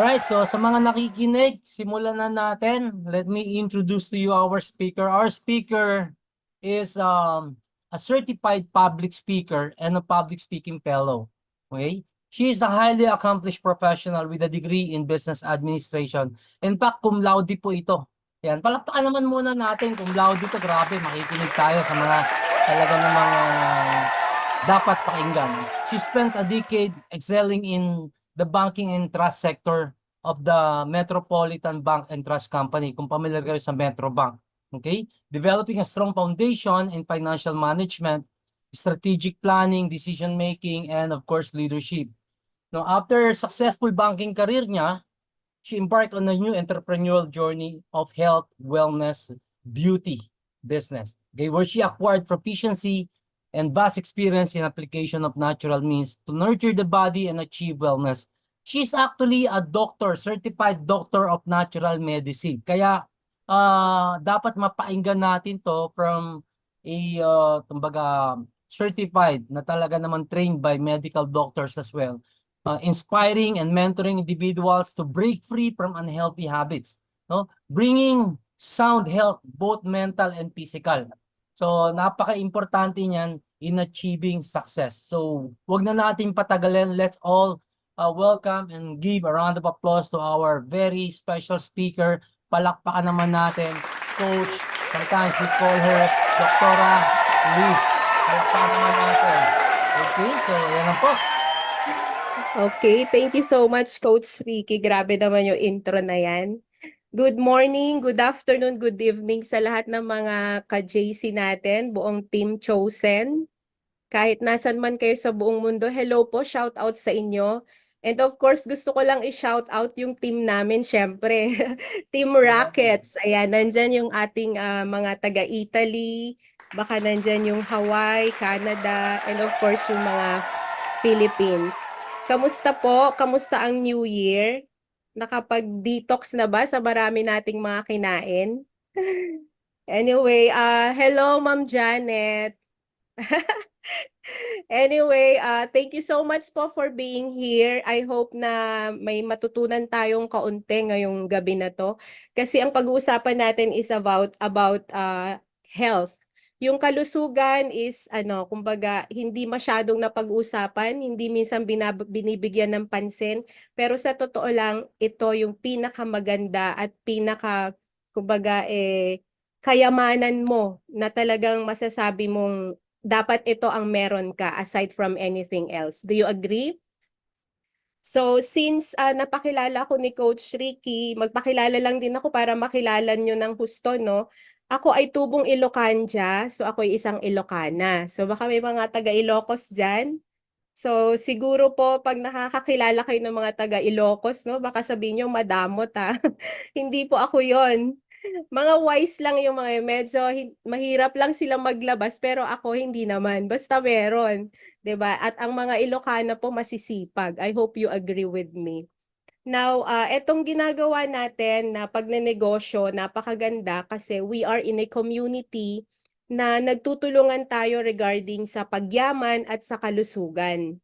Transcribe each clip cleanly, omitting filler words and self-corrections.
Alright, so sa mga nakikinig, simulan na natin. Let me introduce to you our speaker. Our speaker is a certified public speaker and a public speaking fellow. Okay? She is a highly accomplished professional with a degree in business administration. In fact, cum laude po ito. Yan, palakpakan naman muna natin cum laude ito. Grabe, makikinig tayo sa mga talaga namang dapat pakinggan. She spent a decade excelling in the banking and trust sector of the Metropolitan Bank and Trust Company, kung familiar kayo sa Metrobank. Okay? Developing a strong foundation in financial management, strategic planning, decision-making, and of course, leadership. Now, after successful banking career niya, she embarked on a new entrepreneurial journey of health, wellness, beauty business, okay, where she acquired proficiency and vast experience in application of natural means to nurture the body and achieve wellness. She's actually a doctor, certified doctor of natural medicine. Kaya dapat mapainggan natin to from a kumbaga certified na talaga naman trained by medical doctors as well. Inspiring and mentoring individuals to break free from unhealthy habits, no? Bringing sound health, both mental and physical. So, napaka-importante niyan in achieving success. So, wag na natin patagalin. Let's all welcome and give a round of applause to our very special speaker. Palakpakan naman natin, Coach. Sometimes we call her Doktora Liz. Palakpakan naman natin. Okay, so yan lang po. Okay, thank you so much, Coach Ricky. Grabe naman yung intro na yan. Good morning, good afternoon, good evening sa lahat ng mga ka-JC natin, buong Team Chosen. Kahit nasan man kayo sa buong mundo, hello po, shout out sa inyo. And of course, gusto ko lang i-shout out yung team namin, syempre. Team Rockets. Ayan, nandyan yung ating mga taga-Italy, baka nandyan yung Hawaii, Canada, and of course yung mga Philippines. Kamusta po? Kamusta ang New Year? Nakapag-detox na ba sa marami nating mga kinain? Anyway, hello Ma'am Janet. Anyway, thank you so much po for being here. I hope na may matutunan tayong kaunti ngayong gabi na to. Kasi ang pag-uusapan natin is about health. Yung kalusugan is kumbaga hindi masyadong napag-uusapan, hindi minsan binibigyan ng pansin, pero sa totoo lang ito yung pinakamaganda at kumbaga kayamanan mo na talagang masasabi mong dapat ito ang meron ka aside from anything else. Do you agree? So since napakilala ko ni Coach Ricky, magpakilala lang din ako para makilala nyo ng husto, no? Ako ay tubong Ilocanja, so ako ay isang Ilocana. So baka may mga taga-Ilocos dyan. So siguro po pag nakakakilala kayo ng mga taga-Ilocos, no, baka sabihin nyo madamot ha. Hindi po ako yon. Mga wise lang yung mga medyo mahirap lang silang maglabas pero ako hindi naman. Basta meron, 'di ba? At ang mga Ilocana po masisipag. I hope you agree with me. Now, etong ginagawa natin na pagnenegosyo, napakaganda kasi we are in a community na nagtutulungan tayo regarding sa pagyaman at sa kalusugan.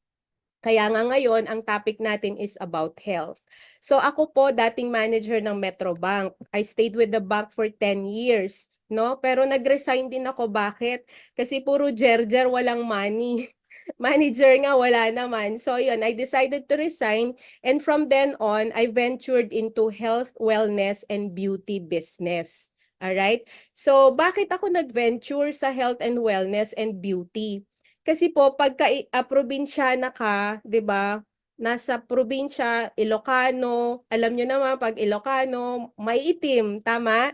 Kaya nga ngayon, ang topic natin is about health. So ako po, dating manager ng Metrobank. I stayed with the bank for 10 years. No? Pero nag-resign din ako. Bakit? Kasi puro jerjer, walang money. Manager nga, wala naman. So yun, I decided to resign. And from then on, I ventured into health, wellness, and beauty business. Alright? So bakit ako nag-venture sa health and wellness and beauty? Kasi po pagka probinsyana ka, 'di ba? Nasa probinsya, Ilocano, alam niyo naman pag Ilocano, may itim, tama?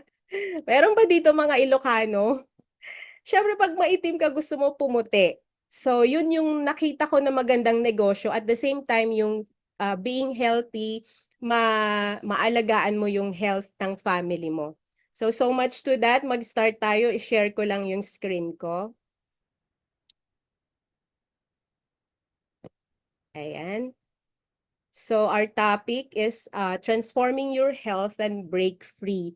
Meron ba dito mga Ilocano? Siyempre pag maitim ka gusto mo pumuti. So yun yung nakita ko na magandang negosyo at the same time yung being healthy, maalagaan mo yung health ng family mo. So much to that, mag-start tayo, i-share ko lang yung screen ko. Ayan. So our topic is transforming your health and break free.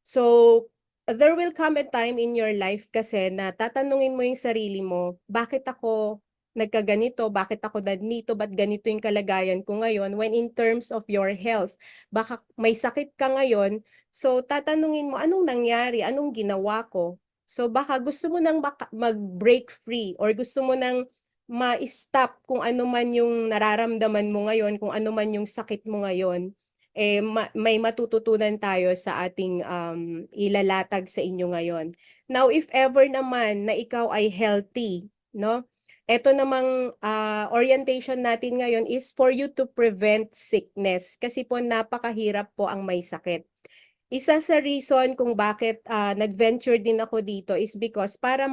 So there will come a time in your life kasi na tatanungin mo yung sarili mo, bakit ako nagkaganito, bakit ako nandito, ba't ganito yung kalagayan ko ngayon, when in terms of your health, baka may sakit ka ngayon, so tatanungin mo, anong nangyari, anong ginawa ko? So baka gusto mo nang mag-break free or gusto mo nang ma-stop kung ano man yung nararamdaman mo ngayon, kung ano man yung sakit mo ngayon, may matututunan tayo sa ating ilalatag sa inyo ngayon. Now, if ever naman na ikaw ay healthy, no? Eto namang orientation natin ngayon is for you to prevent sickness kasi po napakahirap po ang may sakit. Isa sa reason kung bakit nag-venture din ako dito is because para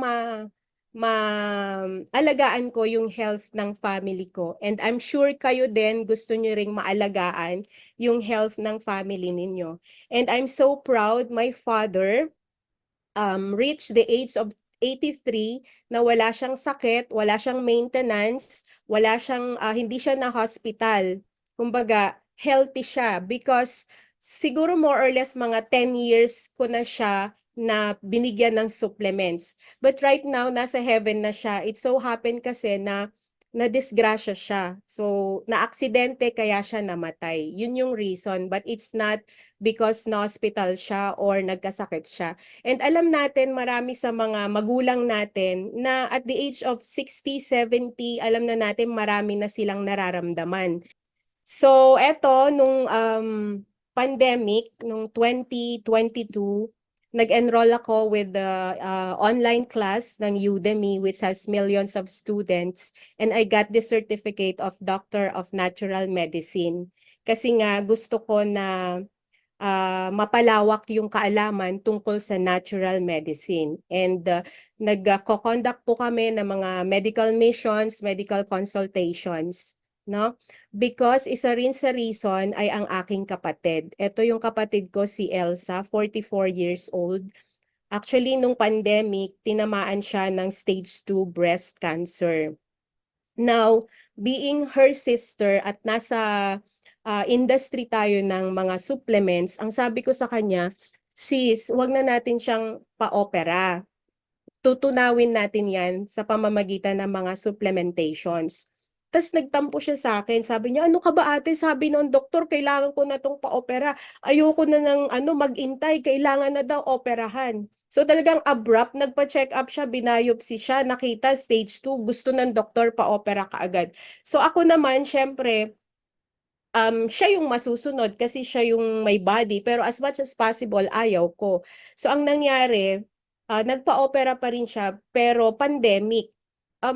maalagaan ko yung health ng family ko. And I'm sure kayo din gusto nyo ring maalagaan yung health ng family ninyo. And I'm so proud my father reached the age of 83 na wala siyang sakit, wala siyang maintenance, hindi siya na hospital. Kumbaga, healthy siya because siguro more or less mga 10 years ko na siya na binigyan ng supplements. But right now, nasa heaven na siya. It so happened kasi na na-disgrasya siya. So, na-aksidente kaya siya namatay. Yun yung reason. But it's not because na-hospital siya or nagkasakit siya. And alam natin marami sa mga magulang natin na at the age of 60, 70, alam na natin marami na silang nararamdaman. So eto nung pandemic nung 2022, nag-enroll ako with the online class ng Udemy which has millions of students and I got the certificate of Doctor of Natural Medicine. Kasi nga gusto ko na mapalawak yung kaalaman tungkol sa natural medicine. And nagko-conduct po kami ng mga medical missions, medical consultations, no? Because isa rin sa reason ay ang aking kapatid. Ito yung kapatid ko si Elsa, 44 years old. Actually, nung pandemic, tinamaan siya ng stage 2 breast cancer. Now, being her sister at nasa industry tayo ng mga supplements, ang sabi ko sa kanya, sis, wag na natin siyang pa-opera. Tutunawin natin yan sa pamamagitan ng mga supplementations. Tapos nagtampo siya sa akin, sabi niya, ano ka ba ate? Sabi ng doktor, kailangan ko na tong pa-opera. Ayoko na ng mag-intay, kailangan na daw operahan. So talagang abrupt, nagpa-check up siya, binayopsi siya, nakita stage 2, gusto ng doktor pa-opera kaagad. So ako naman, syempre, siya yung masusunod kasi siya yung may body pero as much as possible ayaw ko. So ang nangyari, nagpa-opera pa rin siya pero pandemic.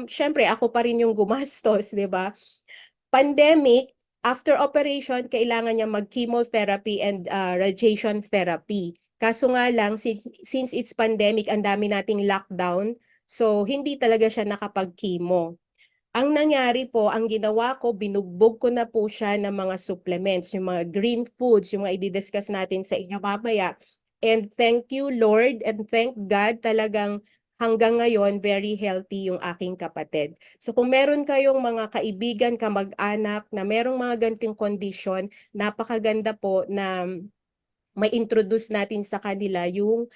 Syempre ako pa rin yung gumastos, 'di ba? Pandemic, after operation kailangan niya mag-chemotherapy and radiation therapy. Kaso nga lang since it's pandemic, ang dami nating lockdown, so hindi talaga siya nakapag-chemo. Ang nangyari po, ang ginawa ko, binugbog ko na po siya ng mga supplements, yung mga green foods, yung mga i-discuss natin sa inyo mamaya. And thank you, Lord, and thank God, talagang hanggang ngayon, very healthy yung aking kapatid. So kung meron kayong mga kaibigan, kamag-anak na merong mga ganting kondisyon, napakaganda po na may introduce natin sa kanila yung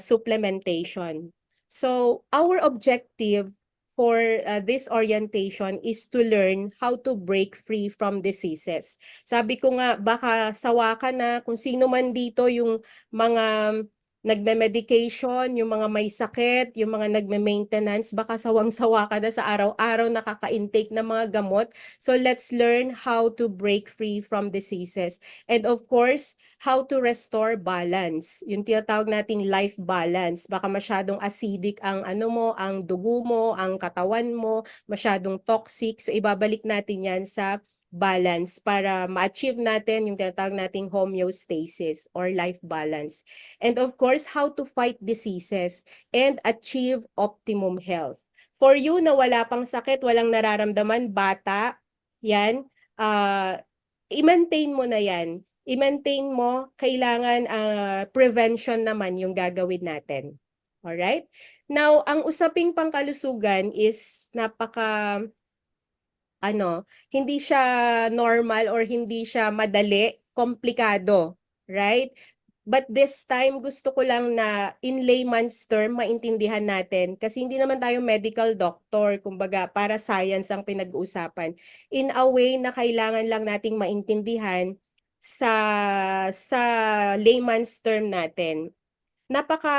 supplementation. So, our objective for this orientation is to learn how to break free from diseases. Sabi ko nga, baka sawa ka na kung sino man dito yung mga nagme-medication, yung mga may sakit, yung mga nagme-maintenance, baka sawang-sawa ka na sa araw-araw nakaka-intake ng mga gamot. So let's learn how to break free from diseases. And of course, how to restore balance. Yung tinatawag nating life balance. Baka masyadong acidic ang ang dugo mo, ang katawan mo, masyadong toxic. So ibabalik natin 'yan sa balance para ma-achieve natin yung tinatawag nating homeostasis or life balance. And of course, how to fight diseases and achieve optimum health. For you na wala pang sakit, walang nararamdaman, bata, yan, i-maintain mo na yan. I-maintain mo, kailangan prevention naman yung gagawin natin. Alright? Now, ang usaping pangkalusugan is hindi siya normal or hindi siya madali, komplikado. Right? But this time, gusto ko lang na in layman's term, maintindihan natin. Kasi hindi naman tayo medical doctor, kumbaga para science ang pinag-uusapan. In a way na kailangan lang nating maintindihan sa layman's term natin. Napaka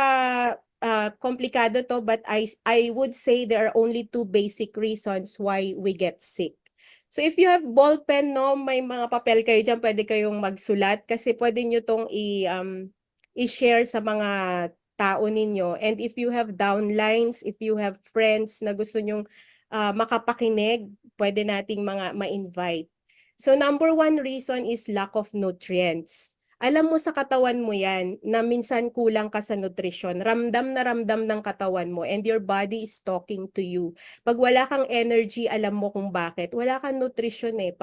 komplikado to, but I would say there are only two basic reasons why we get sick. So if you have ballpen, no, may mga papel kayo dyan, pwede kayong magsulat kasi pwede nyo tong i-share sa mga tao ninyo. And if you have downlines, if you have friends na gusto nyong makapakinig, pwede nating mga ma-invite. So number one reason is lack of nutrients. Alam mo sa katawan mo yan na minsan kulang ka sa nutrisyon. Ramdam na ramdam ng katawan mo and your body is talking to you. Pag wala kang energy, alam mo kung bakit. Wala kang nutrisyon eh.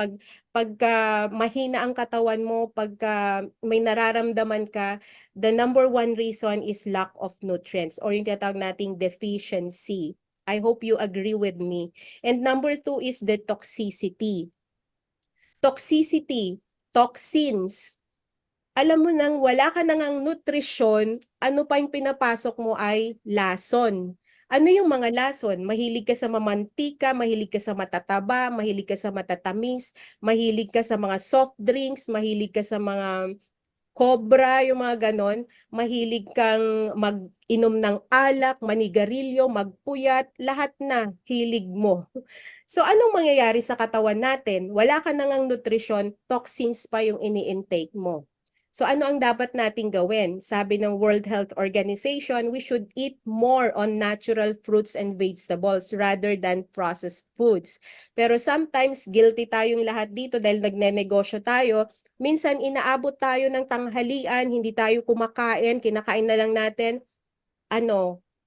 Pagka mahina ang katawan mo, pagka may nararamdaman ka, the number one reason is lack of nutrients or yung tinatawag nating deficiency. I hope you agree with me. And number two is the toxicity. Toxicity, toxins. Alam mo nang wala ka nang nutrisyon, ano pa yung pinapasok mo ay lason. Ano yung mga lason? Mahilig ka sa mamantika, mahilig ka sa matataba, mahilig ka sa matatamis, mahilig ka sa mga soft drinks, mahilig ka sa mga cobra, yung mga ganon, mahilig kang mag-inom ng alak, manigarilyo, magpuyat, lahat na hilig mo. So anong mangyayari sa katawan natin? Wala ka nang nutrisyon, toxins pa yung ini-intake mo. So ano ang dapat nating gawin? Sabi ng World Health Organization, we should eat more on natural fruits and vegetables rather than processed foods. Pero sometimes guilty tayong lahat dito dahil nagnenegosyo tayo. Minsan inaabot tayo ng tanghalian, hindi tayo kumakain, kinakain na lang natin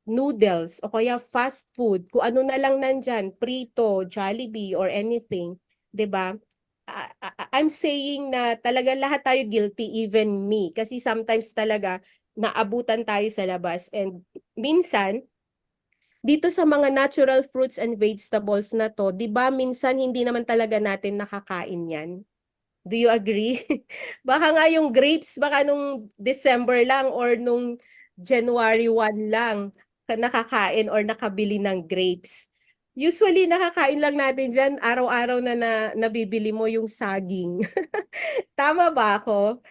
noodles o kaya fast food, kung ano na lang nandyan, prito, Jollibee or anything, 'di ba? I'm saying na talaga lahat tayo guilty, even me. Kasi sometimes talaga naabutan tayo sa labas and minsan dito sa mga natural fruits and vegetables na to, 'di ba minsan hindi naman talaga natin nakakain 'yan. Do you agree? Baka nga yung grapes, baka nung December lang or nung January 1 lang nakakain or nakabili ng grapes. Usually nakakain lang natin diyan araw-araw na nabibili mo yung saging. Tama ba ako?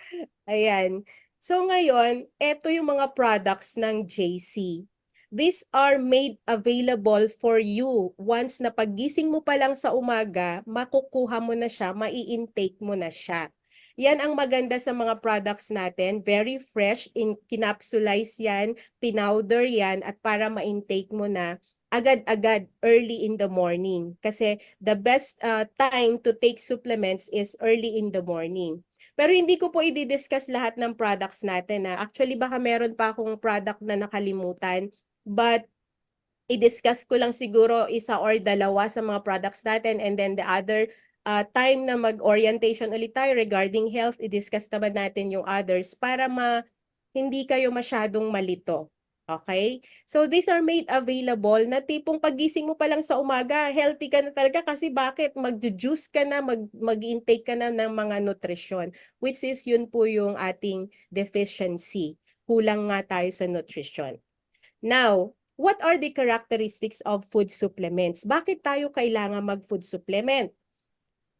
Ayan. So ngayon, eto yung mga products ng JC. These are made available for you. Once na paggising mo pa lang sa umaga, makukuha mo na siya, mai-intake mo na siya. Yan ang maganda sa mga products natin. Very fresh, kinapsulize yan, pinowder yan, at para ma-intake mo na agad-agad early in the morning. Kasi the best time to take supplements is early in the morning. Pero hindi ko po i-discuss lahat ng products natin. Actually, baka meron pa akong product na nakalimutan. But i-discuss ko lang siguro isa or dalawa sa mga products natin and then the other time na mag-orientation ulit tayo regarding health, i-discuss naman natin yung others para hindi kayo masyadong malito. Okay? So these are made available na tipong pagising mo pa lang sa umaga, healthy ka na talaga kasi bakit? Mag-juice ka na, mag-intake ka na ng mga nutrisyon, which is yun po yung ating deficiency. Kulang nga tayo sa nutrition. Now, what are the characteristics of food supplements? Bakit tayo kailangan mag-food supplement?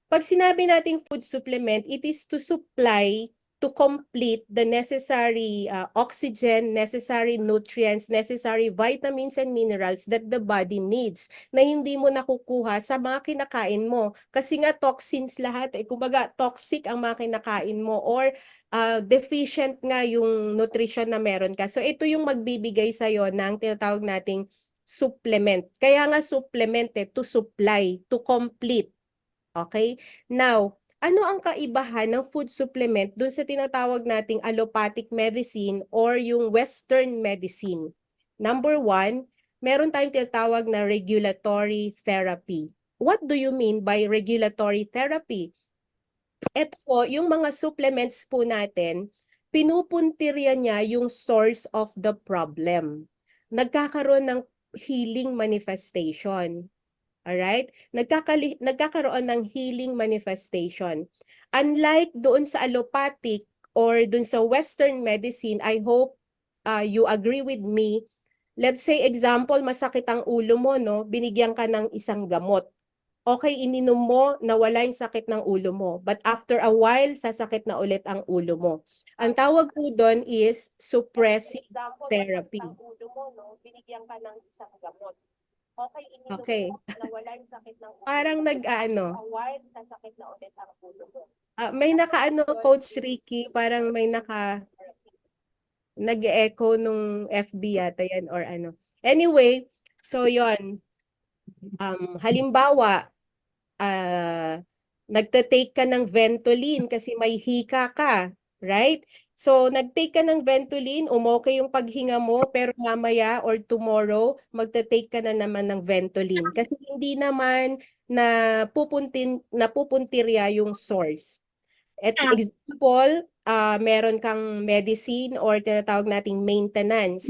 Pag sinabi nating food supplement, it is to supply, to complete the necessary oxygen, necessary nutrients, necessary vitamins and minerals that the body needs na hindi mo nakukuha sa mga kinakain mo. Kasi nga toxins lahat, kumbaga toxic ang mga kinakain mo or deficient nga yung nutrition na meron ka. So ito yung magbibigay sa'yo ng tinatawag nating supplement. Kaya nga supplement to supply, to complete. Okay? Now, ano ang kaibahan ng food supplement dun sa tinatawag nating allopathic medicine or yung Western medicine? Number one, meron tayong tinatawag na regulatory therapy. What do you mean by regulatory therapy? Ito po, yung mga supplements po natin, pinupuntirya niya yung source of the problem. Nagkakaroon ng healing manifestation. Alright? Nagkakaroon ng healing manifestation. Unlike doon sa allopathic or dun sa Western medicine, I hope you agree with me. Let's say example, masakit ang ulo mo, no? Binigyan ka ng isang gamot. Okay, ininom mo, nawala yung sakit ng ulo mo. But after a while, sasakit na ulit ang ulo mo. Ang tawag po doon is suppressive therapy. Okay. Parang nag-ano. May naka-ano, Coach Ricky, parang may nag-echo nung FB yata yan or ano. Anyway, so yon. Halimbawa, nagte-take ka ng Ventolin kasi may hika ka, right? So, nag-take ka ng Ventolin, umokay yung paghinga mo, pero mamaya or tomorrow, magte-take ka na naman ng Ventolin. Kasi hindi naman napupuntirya yung source. At example, meron kang medicine or tinatawag nating maintenance.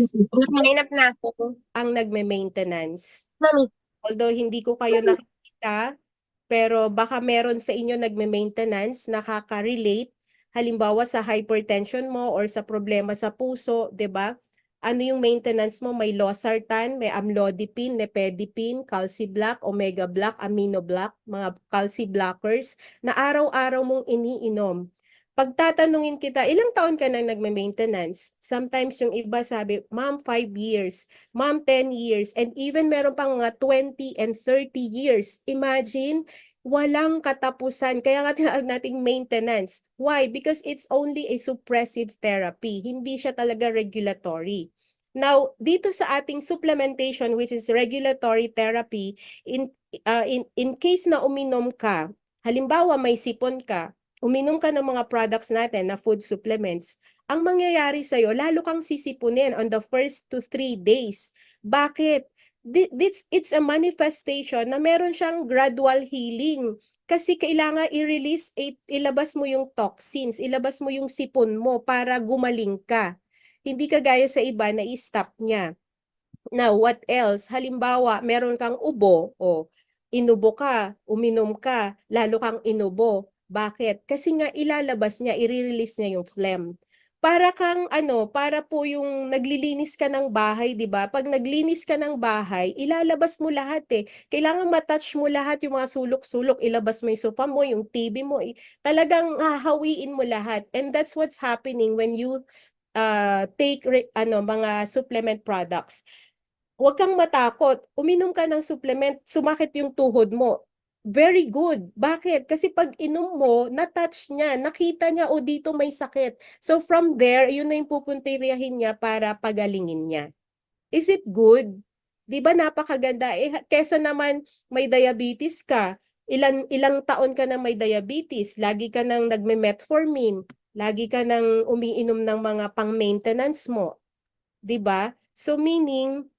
Hinap na. Ako ang nagme-maintenance. Mami. Although hindi ko kayo nakikita, pero baka meron sa inyo nagme-maintenance, nakaka-relate, halimbawa sa hypertension mo or sa problema sa puso, 'di ba? Ano yung maintenance mo? May losartan, may amlodipine, nepedipine, calciblock, omega block, amino block, mga calci blockers na araw-araw mong iniinom. Pagtatanungin kita, ilang taon ka na nagme-maintenance? Sometimes yung iba sabi, ma'am, 5 years, ma'am, 10 years, and even meron pang mga 20 and 30 years. Imagine, walang katapusan. Kaya nga tinawag nating maintenance. Why? Because it's only a suppressive therapy. Hindi siya talaga regulatory. Now, dito sa ating supplementation, which is regulatory therapy, in case na uminom ka, halimbawa may sipon ka, uminom ka ng mga products natin na food supplements, ang mangyayari sa'yo, lalo kang sisipunin on the first to 3 days. Bakit? It's a manifestation na meron siyang gradual healing. Kasi kailangan i-release, ilabas mo yung toxins, ilabas mo yung sipon mo para gumaling ka. Hindi kagaya sa iba na i-stop niya. Now, what else? Halimbawa, meron kang ubo, o inubo ka, uminom ka, lalo kang inubo. Bakit? Kasi nga ilalabas niya, i-release niya yung phlegm. Para kang ano, para po yung naglilinis ka ng bahay, 'di ba? Pag naglinis ka ng bahay, ilalabas mo lahat eh. Kailangan matouch mo lahat yung mga sulok-sulok, ilabas mo yung sofa mo, yung TV mo, talagang hahawiin mo lahat. And that's what's happening when you take mga supplement products. Huwag kang matakot. Uminom ka ng supplement, sumakit yung tuhod mo. Very good. Bakit? Kasi pag inom mo, na-touch niya, nakita niya, o dito may sakit. So from there, yun na yung pupuntiryahin niya para pagalingin niya. Is it good? Di ba napakaganda? Kesa naman may diabetes ka, ilang taon ka na may diabetes, lagi ka nang nagme-metformin, lagi ka nang umiinom ng mga pang-maintenance mo. Di ba? So meaning,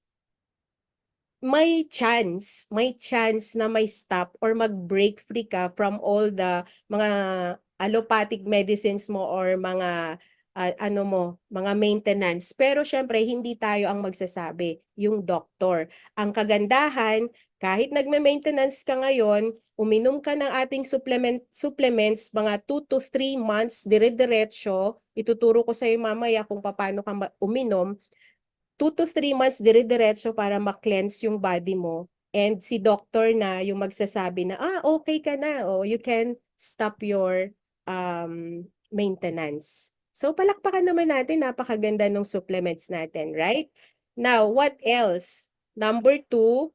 may chance na may stop or mag-break free ka from all the mga allopathic medicines mo or mga mga maintenance. Pero syempre, hindi tayo ang magsasabi, yung doktor. Ang kagandahan, kahit nagme-maintenance ka ngayon, uminom ka ng ating supplements, mga 2 to 3 months, dire-diretso, ituturo ko sa iyo mamaya kung paano ka uminom, 2 to 3 months dire-diretso para ma-cleanse yung body mo, and si doctor na yung magsasabi na, okay ka na, you can stop your maintenance. So palakpakan naman natin, napakaganda ng supplements natin, right? Now, what else? Number 2,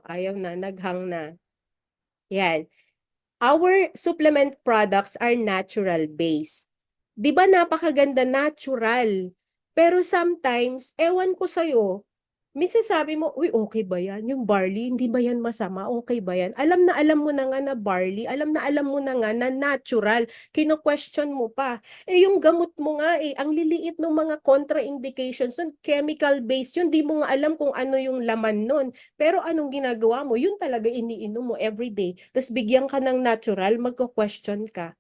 ayaw na, naghang na. Yan. Our supplement products are natural based. 'Di ba napakaganda, natural? Pero sometimes, ewan ko sa'yo, minsan sabi mo, uy, okay ba yan? Yung barley, hindi ba yan masama? Okay ba yan? Alam na alam mo na nga na barley, alam na alam mo na nga na natural, kino-question mo pa. Yung gamot mo nga ang liliit ng mga contraindications nun, chemical based yun, di mo nga alam kung ano yung laman nun. Pero anong ginagawa mo? Yun talaga iniinom mo everyday. Tapos bigyan ka ng natural, magko-question ka.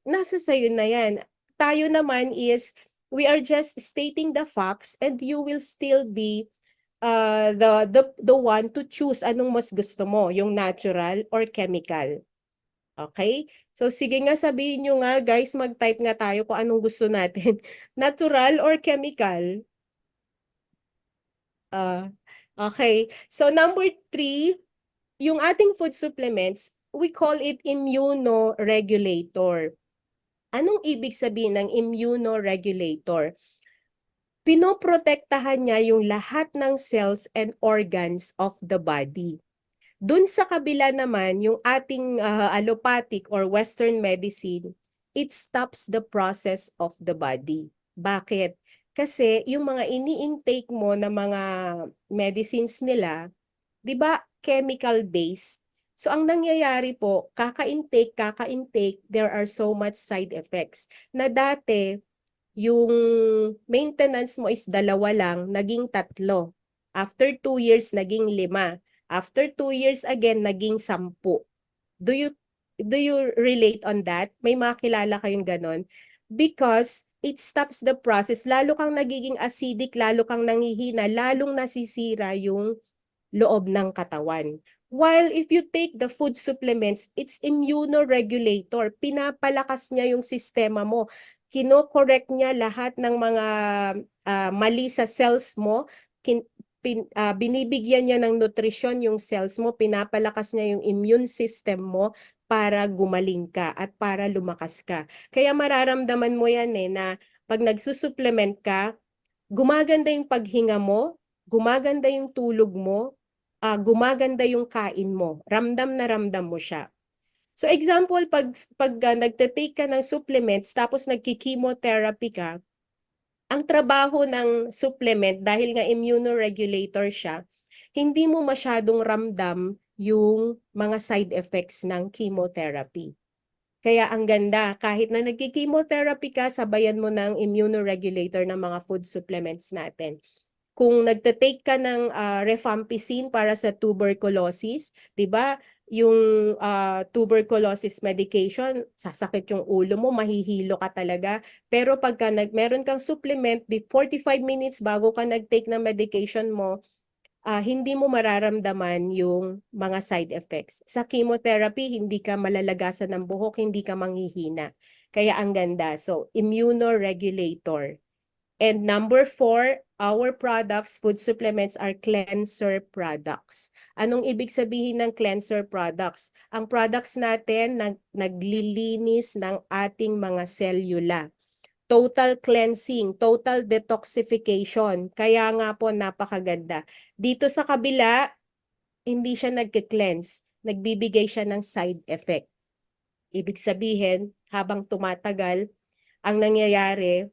Nasa sayo na yan. Tayo naman is, we are just stating the facts and you will still be the one to choose anong mas gusto mo, yung natural or chemical. Okay? So sige nga, sabihin nyo nga guys, mag-type nga tayo kung anong gusto natin. Natural or chemical? Ah, okay. So number 3, yung ating food supplements, we call it immunoregulator. Anong ibig sabihin ng immunoregulator? Pinoprotektahan niya yung lahat ng cells and organs of the body. Dun sa kabila naman, yung ating allopathic or Western medicine, it stops the process of the body. Bakit? Kasi yung mga ini-intake mo na mga medicines nila, 'di ba, chemical based. So ang nangyayari po, kaka-intake, there are so much side effects. Na dati, yung maintenance mo is 2 lang, naging 3. After 2 years, naging 5. After 2 years again, naging 10. Do you do you relate on that? May makilala kayong ganon? Because it stops the process. Lalo kang nagiging acidic, lalo kang nangihina, lalong nasisira yung loob ng katawan. While if you take the food supplements, it's immunoregulator. Pinapalakas niya yung sistema mo. Kino-correct niya lahat ng mga mali sa cells mo. Binibigyan niya ng nutrisyon yung cells mo. Pinapalakas niya yung immune system mo para gumaling ka at para lumakas ka. Kaya mararamdaman mo yan na pag nagsusupplement ka, gumaganda yung paghinga mo, gumaganda yung tulog mo, gumaganda yung kain mo. Ramdam na ramdam mo siya. So example, pag nagte-take ka ng supplements tapos nagki-chemotherapy ka, ang trabaho ng supplement dahil nga immunoregulator siya, hindi mo masyadong ramdam yung mga side effects ng chemotherapy. Kaya ang ganda, kahit na nagki-chemotherapy ka, sabayan mo ng immunoregulator ng mga food supplements natin. Kung nagte-take ka ng rifampicin para sa tuberculosis, 'di ba? Yung tuberculosis medication, sasakit yung ulo mo, mahihilo ka talaga. Pero pagka meron kang supplement, 45 minutes bago ka nag-take ng medication mo, hindi mo mararamdaman yung mga side effects. Sa chemotherapy, hindi ka malalagasan ng buhok, hindi ka manghihina. Kaya ang ganda. So, immunoregulator. And number 4, our products, food supplements are cleanser products. Anong ibig sabihin ng cleanser products? Ang products natin naglilinis ng ating mga selula. Total cleansing, total detoxification. Kaya nga po napakaganda. Dito sa kabila, hindi siya nagke-cleanse. Nagbibigay siya ng side effect. Ibig sabihin, habang tumatagal, ang nangyayari,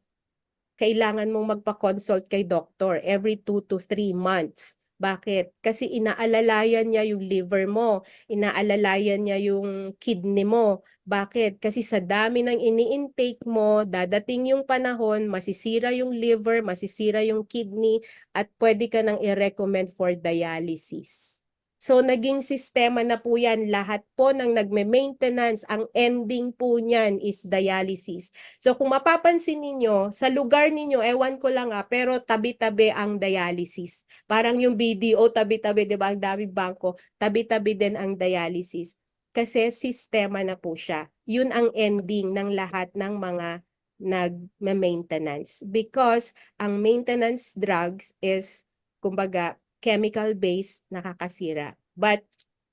kailangan mong magpa-consult kay doktor every 2 to 3 months. Bakit? Kasi inaalalayan niya yung liver mo, inaalalayan niya yung kidney mo. Bakit? Kasi sa dami ng ini-intake mo, dadating yung panahon, masisira yung liver, masisira yung kidney, at pwede ka nang i-recommend for dialysis. So, naging sistema na po yan. Lahat po ng nagme-maintenance, ang ending po niyan is dialysis. So kung mapapansin ninyo, sa lugar ninyo, ewan ko lang pero tabi-tabi ang dialysis. Parang yung BDO, tabi-tabi, di ba? Ang daming bangko, tabi-tabi din ang dialysis. Kasi sistema na po siya. Yun ang ending ng lahat ng mga nag-maintenance. Because ang maintenance drugs is, kumbaga, chemical-based, nakakasira. But,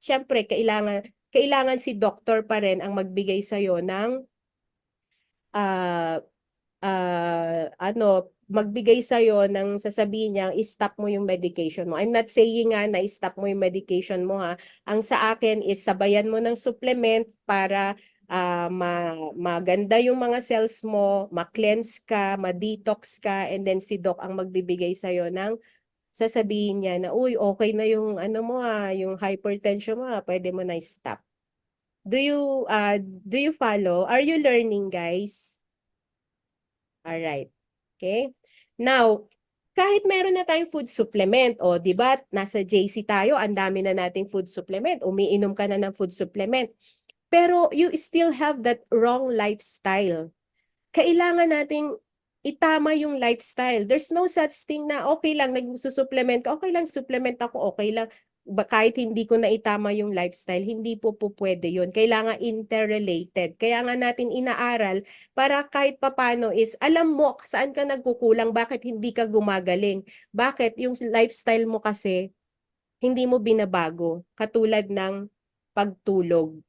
syempre, kailangan si doktor pa rin ang magbigay sa'yo ng magbigay sa'yo ng sasabihin niya, i-stop mo yung medication mo. I'm not saying nga na i-stop mo yung medication mo ha. Ang sa akin is sabayan mo ng supplement para maganda yung mga cells mo, ma-cleanse ka, ma-detox ka, and then si doc ang magbibigay sa'yo ng sasabihin niya na, uy, okay na yung yung hypertension mo pwede mo na i-stop. Do you follow? Are you learning, guys? Alright. Okay? Now, kahit meron na tayong food supplement, o di ba, nasa JC tayo, ang dami na nating food supplement, umiinom ka na ng food supplement, pero you still have that wrong lifestyle. Kailangan nating itama yung lifestyle. There's no such thing na okay lang, nagsusupplement ka, okay lang, supplement ako, okay lang. kahit hindi ko na itama yung lifestyle, hindi po pwede yun. Kailangan interrelated. Kaya nga natin inaaral para kahit papano is alam mo saan ka nagkukulang, bakit hindi ka gumagaling. Bakit yung lifestyle mo kasi hindi mo binabago. Katulad ng pagtulog.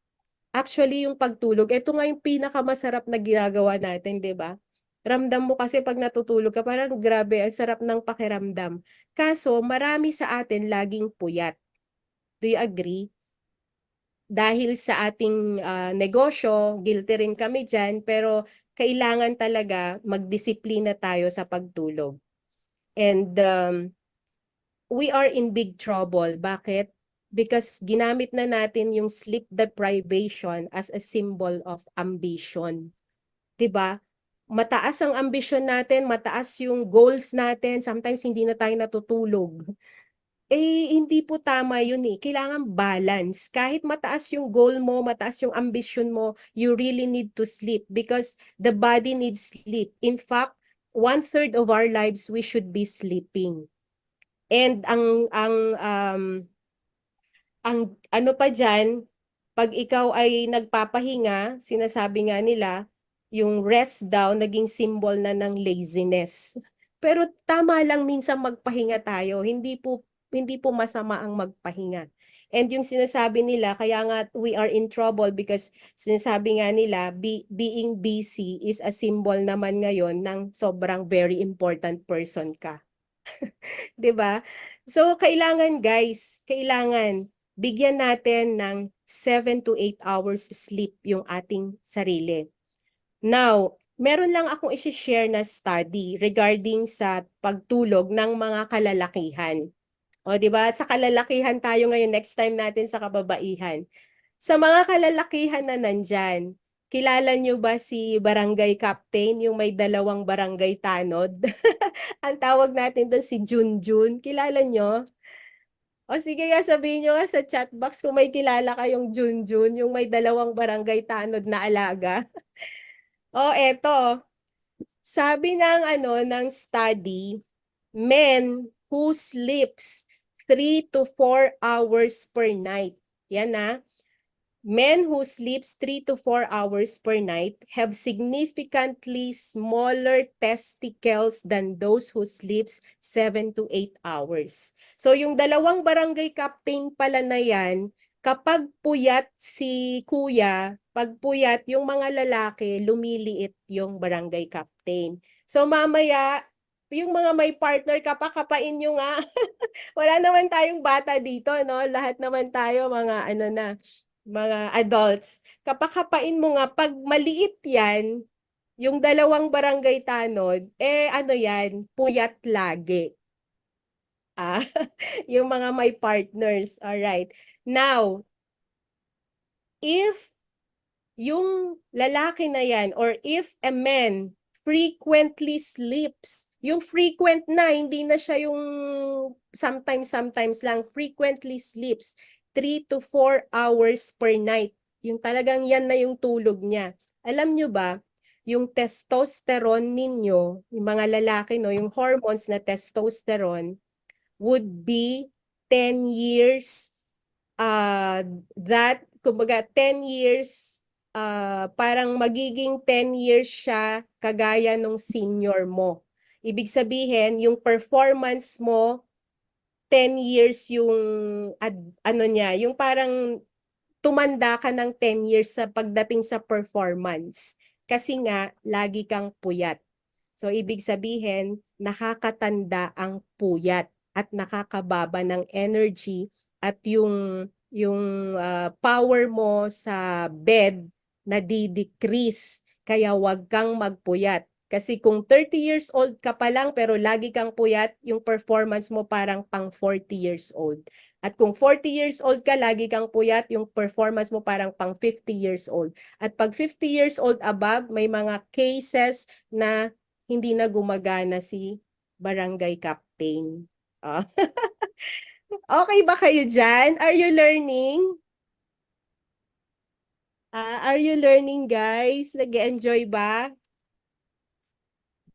Actually, yung pagtulog, ito nga yung pinakamasarap na ginagawa natin, di ba? Ramdam mo kasi pag natutulog ka, parang grabe, ang sarap ng pakiramdam. Kaso, marami sa atin laging puyat. Do you agree? Dahil sa ating negosyo, guilty rin kami dyan, pero kailangan talaga magdisiplina tayo sa pagtulog. And we are in big trouble. Bakit? Because ginamit na natin yung sleep deprivation as a symbol of ambition. 'Di ba? Mataas ang ambisyon natin, mataas yung goals natin, sometimes hindi na tayo natutulog. Eh, hindi po tama yun eh. Kailangan balance. Kahit mataas yung goal mo, mataas yung ambition mo, you really need to sleep because the body needs sleep. In fact, 1/3 of our lives we should be sleeping. And ang ano pa diyan, 'pag ikaw ay nagpapahinga, sinasabi nga nila, yung rest daw naging symbol na ng laziness. Pero tama lang minsan magpahinga tayo, hindi po masama ang magpahinga. And yung sinasabi nila, kaya nga we are in trouble because sinasabi nga nila, being busy is a symbol naman ngayon ng sobrang very important person ka. 'Di ba? So kailangan guys, kailangan bigyan natin ng 7 to 8 hours sleep yung ating sarili. Now, meron lang akong i-share na study regarding sa pagtulog ng mga kalalakihan. O 'di ba? Sa kalalakihan tayo ngayon, next time natin sa kababaihan. Sa mga kalalakihan na nandyan, kilala nyo ba si Barangay Captain, yung may 2 barangay tanod? Ang tawag natin doon si Junjun. Kilala nyo? O sige nga, sabihin nyo nga sa chat box kung may kilala kayong Junjun, yung may 2 barangay tanod na alaga. O eto, sabi ng ng study, men who sleeps 3 to 4 hours per night. Yan na. Men who sleeps 3 to 4 hours per night have significantly smaller testicles than those who sleeps 7 to 8 hours. So yung 2 barangay captain pala na yan, kapag puyat si kuya, pag puyat yung mga lalaki, lumiliit yung barangay captain. So mamaya, yung mga may partner, kapakapain nyo nga. Wala naman tayong bata dito, no? Lahat naman tayo mga adults. Kapakapain mo nga, pag maliit yan, yung 2 barangay tanod, ano yan, puyat lagi. Ah, yung mga may partners. Alright. Now, if yung lalaki na yan or if a man frequently sleeps, yung frequent na, hindi na siya yung sometimes lang, frequently sleeps 3 to 4 hours per night. Yung talagang yan na yung tulog niya. Alam nyo ba, yung testosterone ninyo, yung mga lalaki, no, yung hormones na testosterone would be 10 years that kumbaga 10 years parang magiging 10 years siya kagaya nung senior mo. Ibig sabihin, yung performance mo 10 years yung ano niya, yung parang tumanda ka ng 10 years sa pagdating sa performance. Kasi nga lagi kang puyat. So ibig sabihin, nakakatanda ang puyat at nakakababa ng energy at yung power mo sa bed na decrease. Kaya wag kang magpuyat. Kasi kung 30 years old ka pa lang pero lagi kang puyat, yung performance mo parang pang 40 years old. At kung 40 years old ka, lagi kang puyat, yung performance mo parang pang 50 years old. At pag 50 years old above, may mga cases na hindi na gumagana si barangay captain. Ah. Okay ba kayo dyan? Are you learning? Are you learning, guys? Nag-enjoy ba?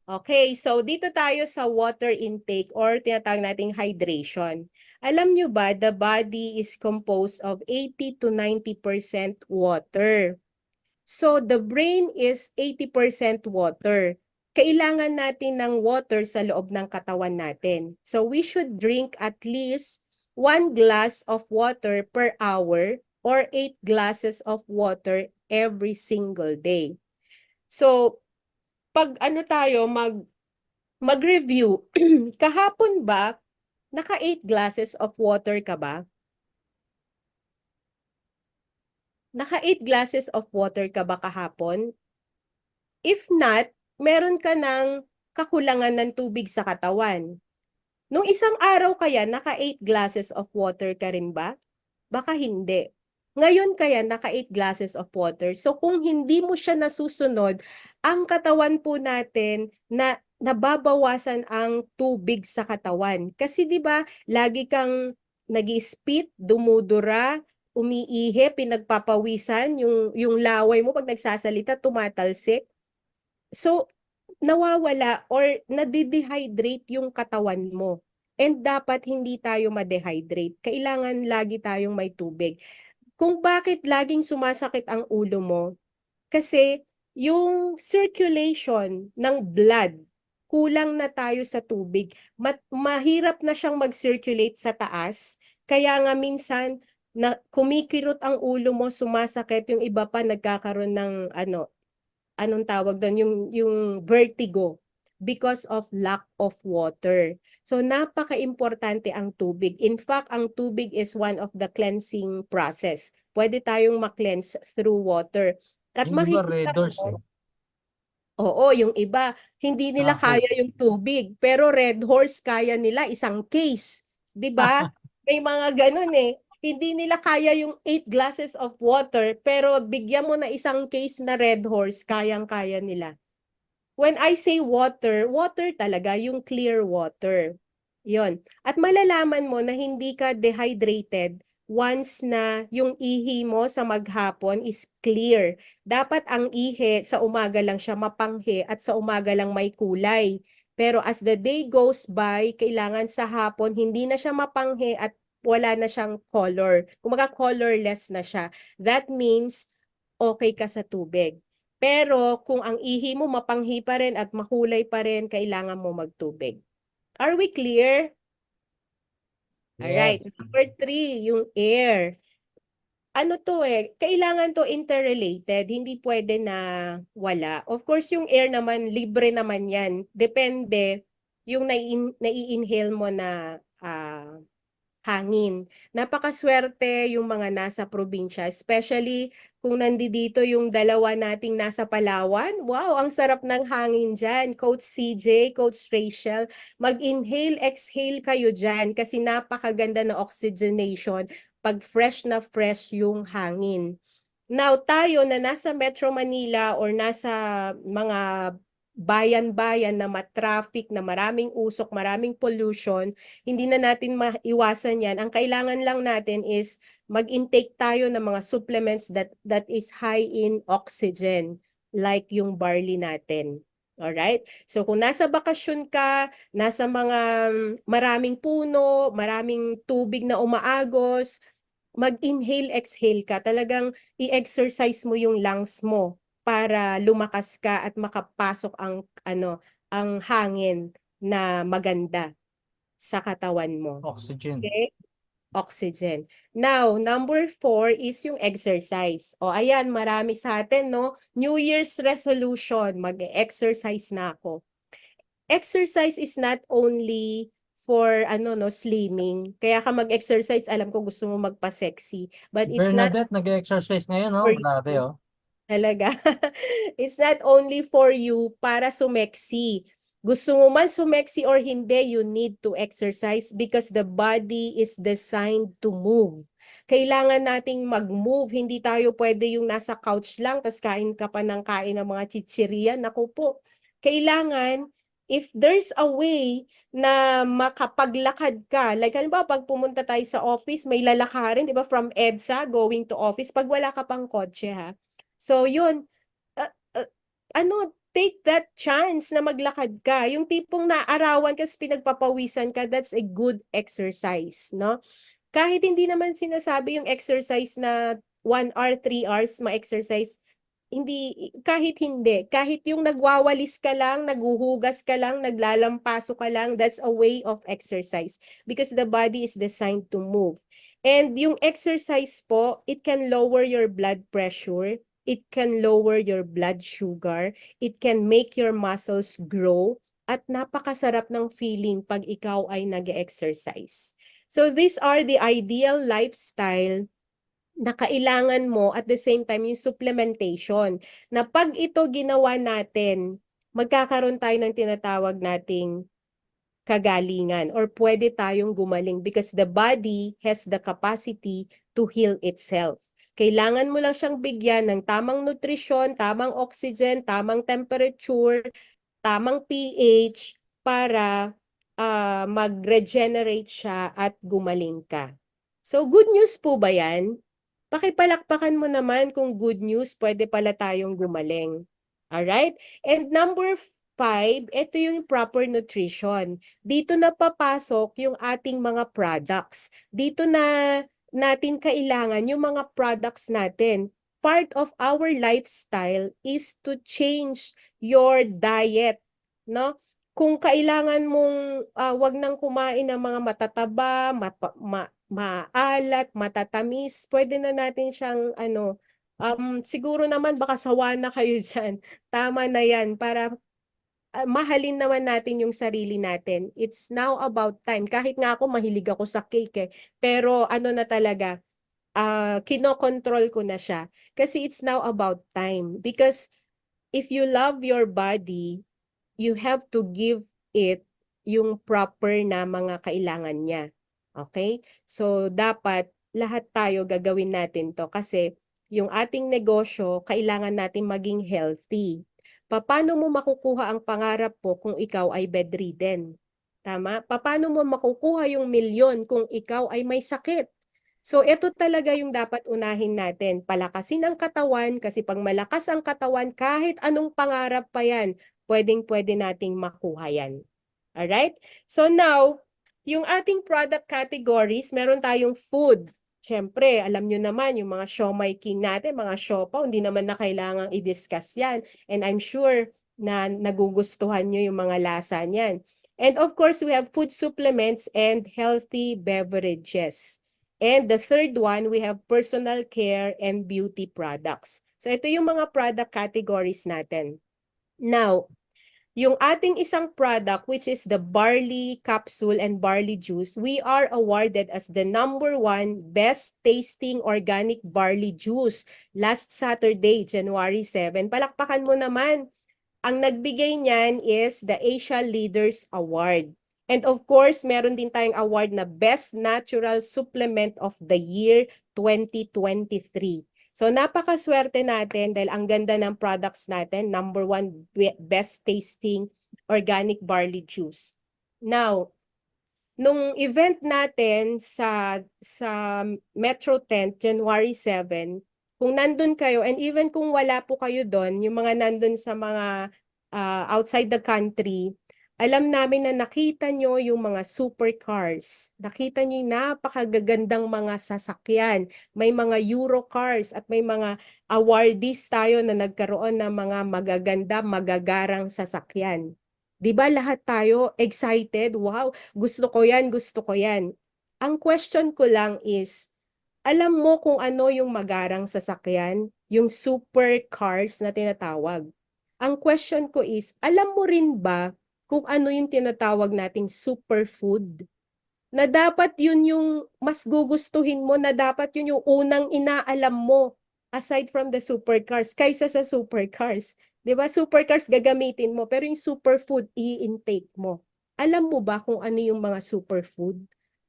Okay, so dito tayo sa water intake or tinatawag nating hydration. Alam nyo ba, the body is composed of 80 to 90% water. So the brain is 80% water. Kailangan natin ng water sa loob ng katawan natin. So we should drink at least 1 glass of water per hour or 8 glasses of water every single day. So pag ano tayo mag-review, kahapon ba naka 8 glasses of water ka ba? Naka 8 glasses of water ka ba kahapon? If not, meron ka ng kakulangan ng tubig sa katawan. Nung isang araw kaya, naka 8 glasses of water ka rin ba? Baka hindi. Ngayon kaya, naka 8 glasses of water. So kung hindi mo siya nasusunod, ang katawan po natin na nababawasan ang tubig sa katawan. Kasi 'di ba, lagi kang nag-spit, dumudura, umiihi, pinagpapawisan, yung laway mo pag nagsasalita tumatalsik. So, nawawala or nade-dehydrate yung katawan mo. And dapat hindi tayo ma-dehydrate. Kailangan lagi tayong may tubig. Kung bakit laging sumasakit ang ulo mo, kasi yung circulation ng blood, kulang na tayo sa tubig. Mahirap na siyang mag-circulate sa taas. Kaya nga minsan, na kumikirot ang ulo mo, sumasakit, yung iba pa nagkakaroon ng anong tawag doon, yung vertigo because of lack of water. So napaka-importante ang tubig. In fact, ang tubig is one of the cleansing process. Pwede tayong ma-cleanse through water. At Yung iba makikita red doors eh. mo, oo, yung iba, hindi nila Ako. kaya yung tubig. Pero Red Horse, kaya nila isang case. 'Di ba? May mga ganun eh. Hindi nila kaya yung 8 glasses of water, pero bigyan mo na isang case na Red Horse, kayang-kaya nila. When I say water, water talaga, yung clear water. Yon. At malalaman mo na hindi ka dehydrated once na yung ihi mo sa maghapon is clear. Dapat ang ihi sa umaga lang siya mapanghi at sa umaga lang may kulay. Pero as the day goes by, kailangan sa hapon hindi na siya mapanghi at wala na siyang color. Kumaga colorless na siya. That means okay ka sa tubig. Pero kung ang ihi mo mapanghi pa rin at makulay pa rin, kailangan mo magtubig. Are we clear? Alright. Yes. Number 3, yung air. Ano to eh, kailangan to interrelated, hindi pwede na wala. Of course, yung air naman, libre naman yan. Depende yung nai-inhale mo na hangin. Napakaswerte yung mga nasa probinsya, especially kung nandito yung dalawa nating nasa Palawan. Wow, ang sarap ng hangin dyan. Coach CJ, Coach Rachel, mag-inhale, exhale kayo dyan kasi napakaganda na oxygenation pag fresh na fresh yung hangin. Now, tayo na nasa Metro Manila or nasa mga bayan-bayan na matraffic, na maraming usok, maraming pollution, hindi na natin maiwasan yan. Ang kailangan lang natin is mag-intake tayo ng mga supplements that is high in oxygen, like yung barley natin. Alright? So kung nasa bakasyon ka, nasa mga maraming puno, maraming tubig na umaagos, mag-inhale, exhale ka. Talagang i-exercise mo yung lungs mo para lumakas ka at makapasok ang hangin na maganda sa katawan mo. Oxygen. Okay? Oxygen. Now, number 4 is yung exercise. O ayan, marami sa atin, no? New Year's resolution, mag-exercise na ako. Exercise is not only for slimming. Kaya ka mag-exercise, alam ko gusto mo magpa-sexy, but it's not Bernadette, nag-exercise ngayon, for oh. you. Grabe, oh. Talaga. It's not only for you para sumeksi. Gusto mo man sumeksi or hindi, you need to exercise because the body is designed to move. Kailangan nating mag-move. Hindi tayo pwede yung nasa couch lang tapos kain ka pa ng kain ng mga chichirya. Naku po. Kailangan, if there's a way na makapaglakad ka, like halimbawa pag pumunta tayo sa office, may lalakarin, di ba, from EDSA going to office, pag wala ka pang kotse ha. So yun, uh, uh, take that chance na maglakad ka. Yung tipong naarawan ka, pinagpapawisan ka, that's a good exercise, no? Kahit hindi naman sinasabi yung exercise na 1 hour, 3 hours ma-exercise, hindi, kahit yung nagwawalis ka lang, naghuhugas ka lang, naglalampaso ka lang, that's a way of exercise because the body is designed to move. And yung exercise po, it can lower your blood pressure, it can lower your blood sugar, it can make your muscles grow, at napakasarap ng feeling pag ikaw ay nag-exercise. So these are the ideal lifestyle na kailangan mo, at the same time yung supplementation, na pag ito ginawa natin, magkakaroon tayo ng tinatawag nating kagalingan or pwede tayong gumaling because the body has the capacity to heal itself. Kailangan mo lang siyang bigyan ng tamang nutrisyon, tamang oxygen, tamang temperature, tamang pH para mag-regenerate siya at gumaling ka. So good news po ba yan? Pakipalakpakan mo naman kung good news, pwede pala tayong gumaling. Alright? And number 5, ito yung proper nutrition. Dito na papasok yung ating mga products. Dito na natin kailangan yung mga products natin. Part of our lifestyle is to change your diet, no? Kung kailangan mong wag nang kumain ng mga matataba, maalat, matatamis, pwede na natin siyang siguro naman baka sawa na kayo diyan. Tama na 'yan para mahalin naman natin yung sarili natin. It's now about time. Kahit nga ako mahilig ako sa cake pero ano na talaga, kinokontrol ko na siya. Kasi it's now about time. Because if you love your body, you have to give it yung proper na mga kailangan niya. Okay? So, dapat lahat tayo gagawin natin to kasi yung ating negosyo, kailangan natin maging healthy. Paano mo makukuha ang pangarap mo kung ikaw ay bedridden? Tama? Paano mo makukuha yung milyon kung ikaw ay may sakit? So, ito talaga yung dapat unahin natin. Palakasin ang katawan kasi pag malakas ang katawan, kahit anong pangarap pa yan, pwedeng-pwede nating makuha yan. Alright? So now, yung ating product categories, meron tayong food. Siyempre, alam nyo naman, yung mga siomai king natin, mga siopaw, hindi naman na kailangang i-discuss yan. And I'm sure na nagugustuhan nyo yung mga lasa niyan. And of course, we have food supplements and healthy beverages. And the third one, we have personal care and beauty products. So ito yung mga product categories natin. Now, yung ating isang product, which is the barley capsule and barley juice, we are awarded as the #1 best tasting organic barley juice last Saturday, January 7. Palakpakan mo naman. Ang nagbigay niyan is the Asia Leaders Award. And of course, meron din tayong award na Best Natural Supplement of the Year 2023. So napakaswerte natin dahil ang ganda ng products natin, #1 best tasting organic barley juice. Now, nung event natin sa Metro Tent, January 7, kung nandun kayo, and even kung wala po kayo doon, yung mga nandun sa mga outside the country, alam namin na nakita nyo yung mga supercars. Nakita nyo yung napakagagandang mga sasakyan. May mga Eurocars at may mga awardees tayo na nagkaroon ng mga magaganda, magagarang sasakyan. 'Di ba lahat tayo excited? Wow, gusto ko yan, gusto ko yan. Ang question ko lang is, alam mo kung ano yung magarang sasakyan? Yung supercars na tinatawag. Ang question ko is, alam mo rin ba kung ano yung tinatawag nating superfood? Na dapat yun yung mas gugustuhin mo, na dapat yun yung unang inaalam mo aside from the supercars, kaysa sa supercars. 'Di ba? Supercars gagamitin mo, pero yung superfood i-intake mo. Alam mo ba kung ano yung mga superfood?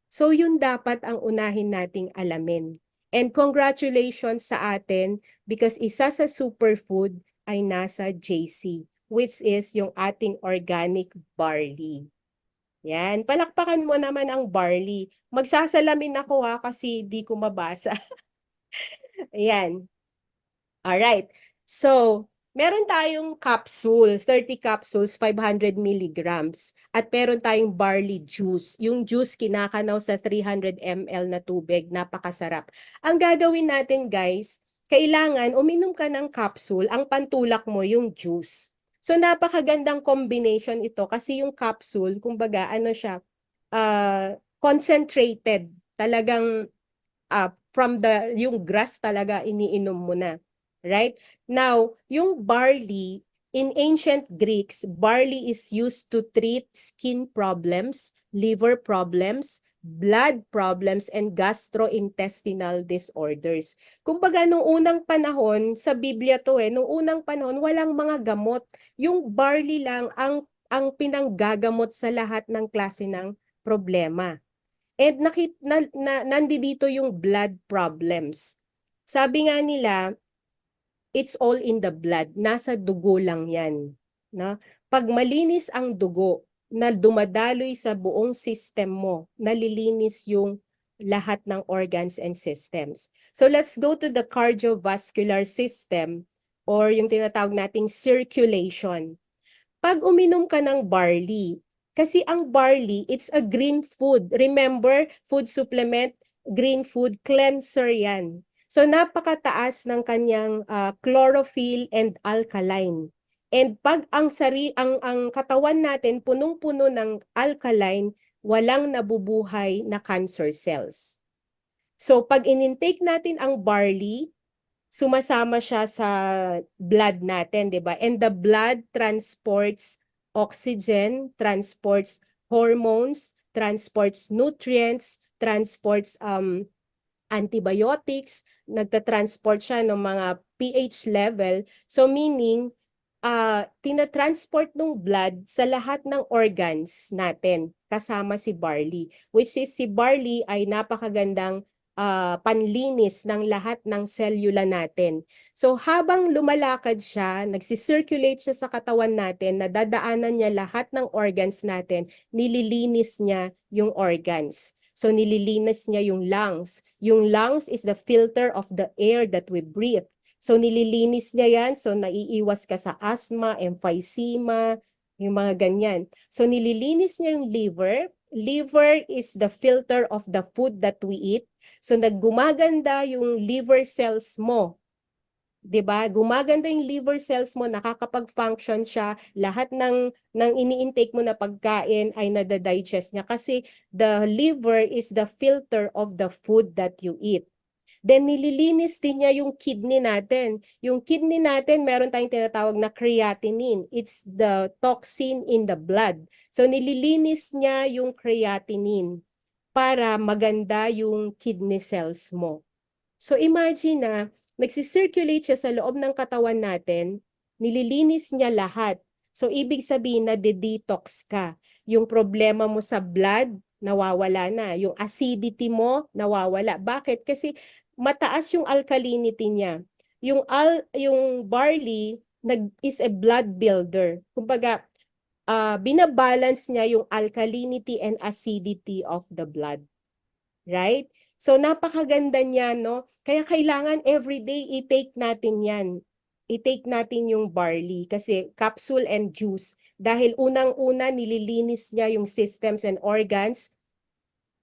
So yun dapat ang unahin nating alamin. And congratulations sa atin because isa sa superfood ay nasa JC, which is yung ating organic barley. Yan, palakpakan mo naman ang barley. Magsasalamin ako kasi di ko mabasa. Ayan. Alright. So, Meron tayong capsule, 30 capsules, 500 milligrams. At meron tayong barley juice. Yung juice kinakanaw sa 300 ml na tubig. Napakasarap. Ang gagawin natin guys, kailangan uminom ka ng capsule, ang pantulak mo yung juice. So napakagandang combination ito kasi yung capsule, kumbaga ano siya, concentrated. Talagang from yung grass talaga iniinom mo na. Right? Now, yung barley, in ancient Greeks, barley is used to treat skin problems, liver problems, blood problems, and gastrointestinal disorders. Kumbaga, nung unang panahon, sa Biblia to nung unang panahon, walang mga gamot. Yung barley lang ang pinanggagamot sa lahat ng klase ng problema. And nandito yung blood problems. Sabi nga nila, it's all in the blood. Nasa dugo lang yan. No? Pag malinis ang dugo na dumadaloy sa buong system mo, nalilinis yung lahat ng organs and systems. So let's go to the cardiovascular system or yung tinatawag nating circulation. Pag uminom ka ng barley, kasi ang barley, it's a green food. Remember, food supplement, green food, cleanser yan. So napakataas ng kanyang chlorophyll and alkaline. And pag ang katawan natin punong-puno ng alkaline, walang nabubuhay na cancer cells. So pag in-intake natin ang barley, sumasama siya sa blood natin, 'di ba? And the blood transports oxygen, transports hormones, transports nutrients, transports antibiotics, nagta-transport siya ng mga pH level. So meaning tinatransport ng blood sa lahat ng organs natin kasama si barley, which is si barley ay napakagandang panlinis ng lahat ng selula natin. So habang lumalakad siya, nagsisirculate siya sa katawan natin, nadadaanan niya lahat ng organs natin, nililinis niya yung organs. So nililinis niya yung lungs. Yung lungs is the filter of the air that we breathe. So nililinis niya yan, so naiiwas ka sa asthma, emphysema, yung mga ganyan. So nililinis niya yung liver. Liver is the filter of the food that we eat. So naggumaganda yung liver cells mo. 'Di ba? Gumaganda yung liver cells mo, nakakapag-function siya, lahat ng ini-intake mo na pagkain ay nadadigest niya kasi the liver is the filter of the food that you eat. Then nililinis din niya yung kidney natin. Yung kidney natin, meron tayong tinatawag na creatinine. It's the toxin in the blood. So nililinis niya yung creatinine para maganda yung kidney cells mo. So imagine na nagsisirculate siya sa loob ng katawan natin, nililinis niya lahat. So ibig sabihin na de-detox ka. Yung problema mo sa blood, nawawala na. Yung acidity mo, nawawala. Bakit? Kasi mataas yung alkalinity niya. Yung barley is a blood builder. Kumbaga, binabalance niya yung alkalinity and acidity of the blood. Right? So napakaganda niya, no? Kaya kailangan everyday i-take natin yan. I-take natin yung barley kasi capsule and juice. Dahil unang-una nililinis niya yung systems and organs,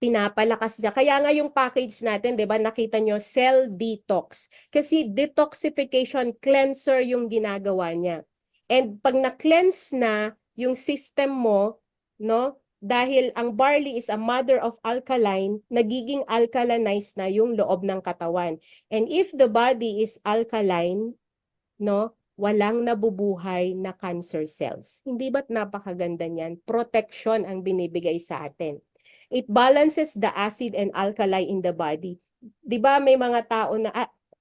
pinapalakas niya. Kaya nga yung package natin, 'di ba, nakita nyo, cell detox. Kasi detoxification cleanser yung ginagawa niya. And pag na-cleanse na yung system mo, no, dahil ang barley is a mother of alkaline, nagiging alkalinized na yung loob ng katawan. And if the body is alkaline, no, walang nabubuhay na cancer cells. Hindi ba't napakaganda niyan? Protection ang binibigay sa atin. It balances the acid and alkali in the body. 'Di ba may mga tao na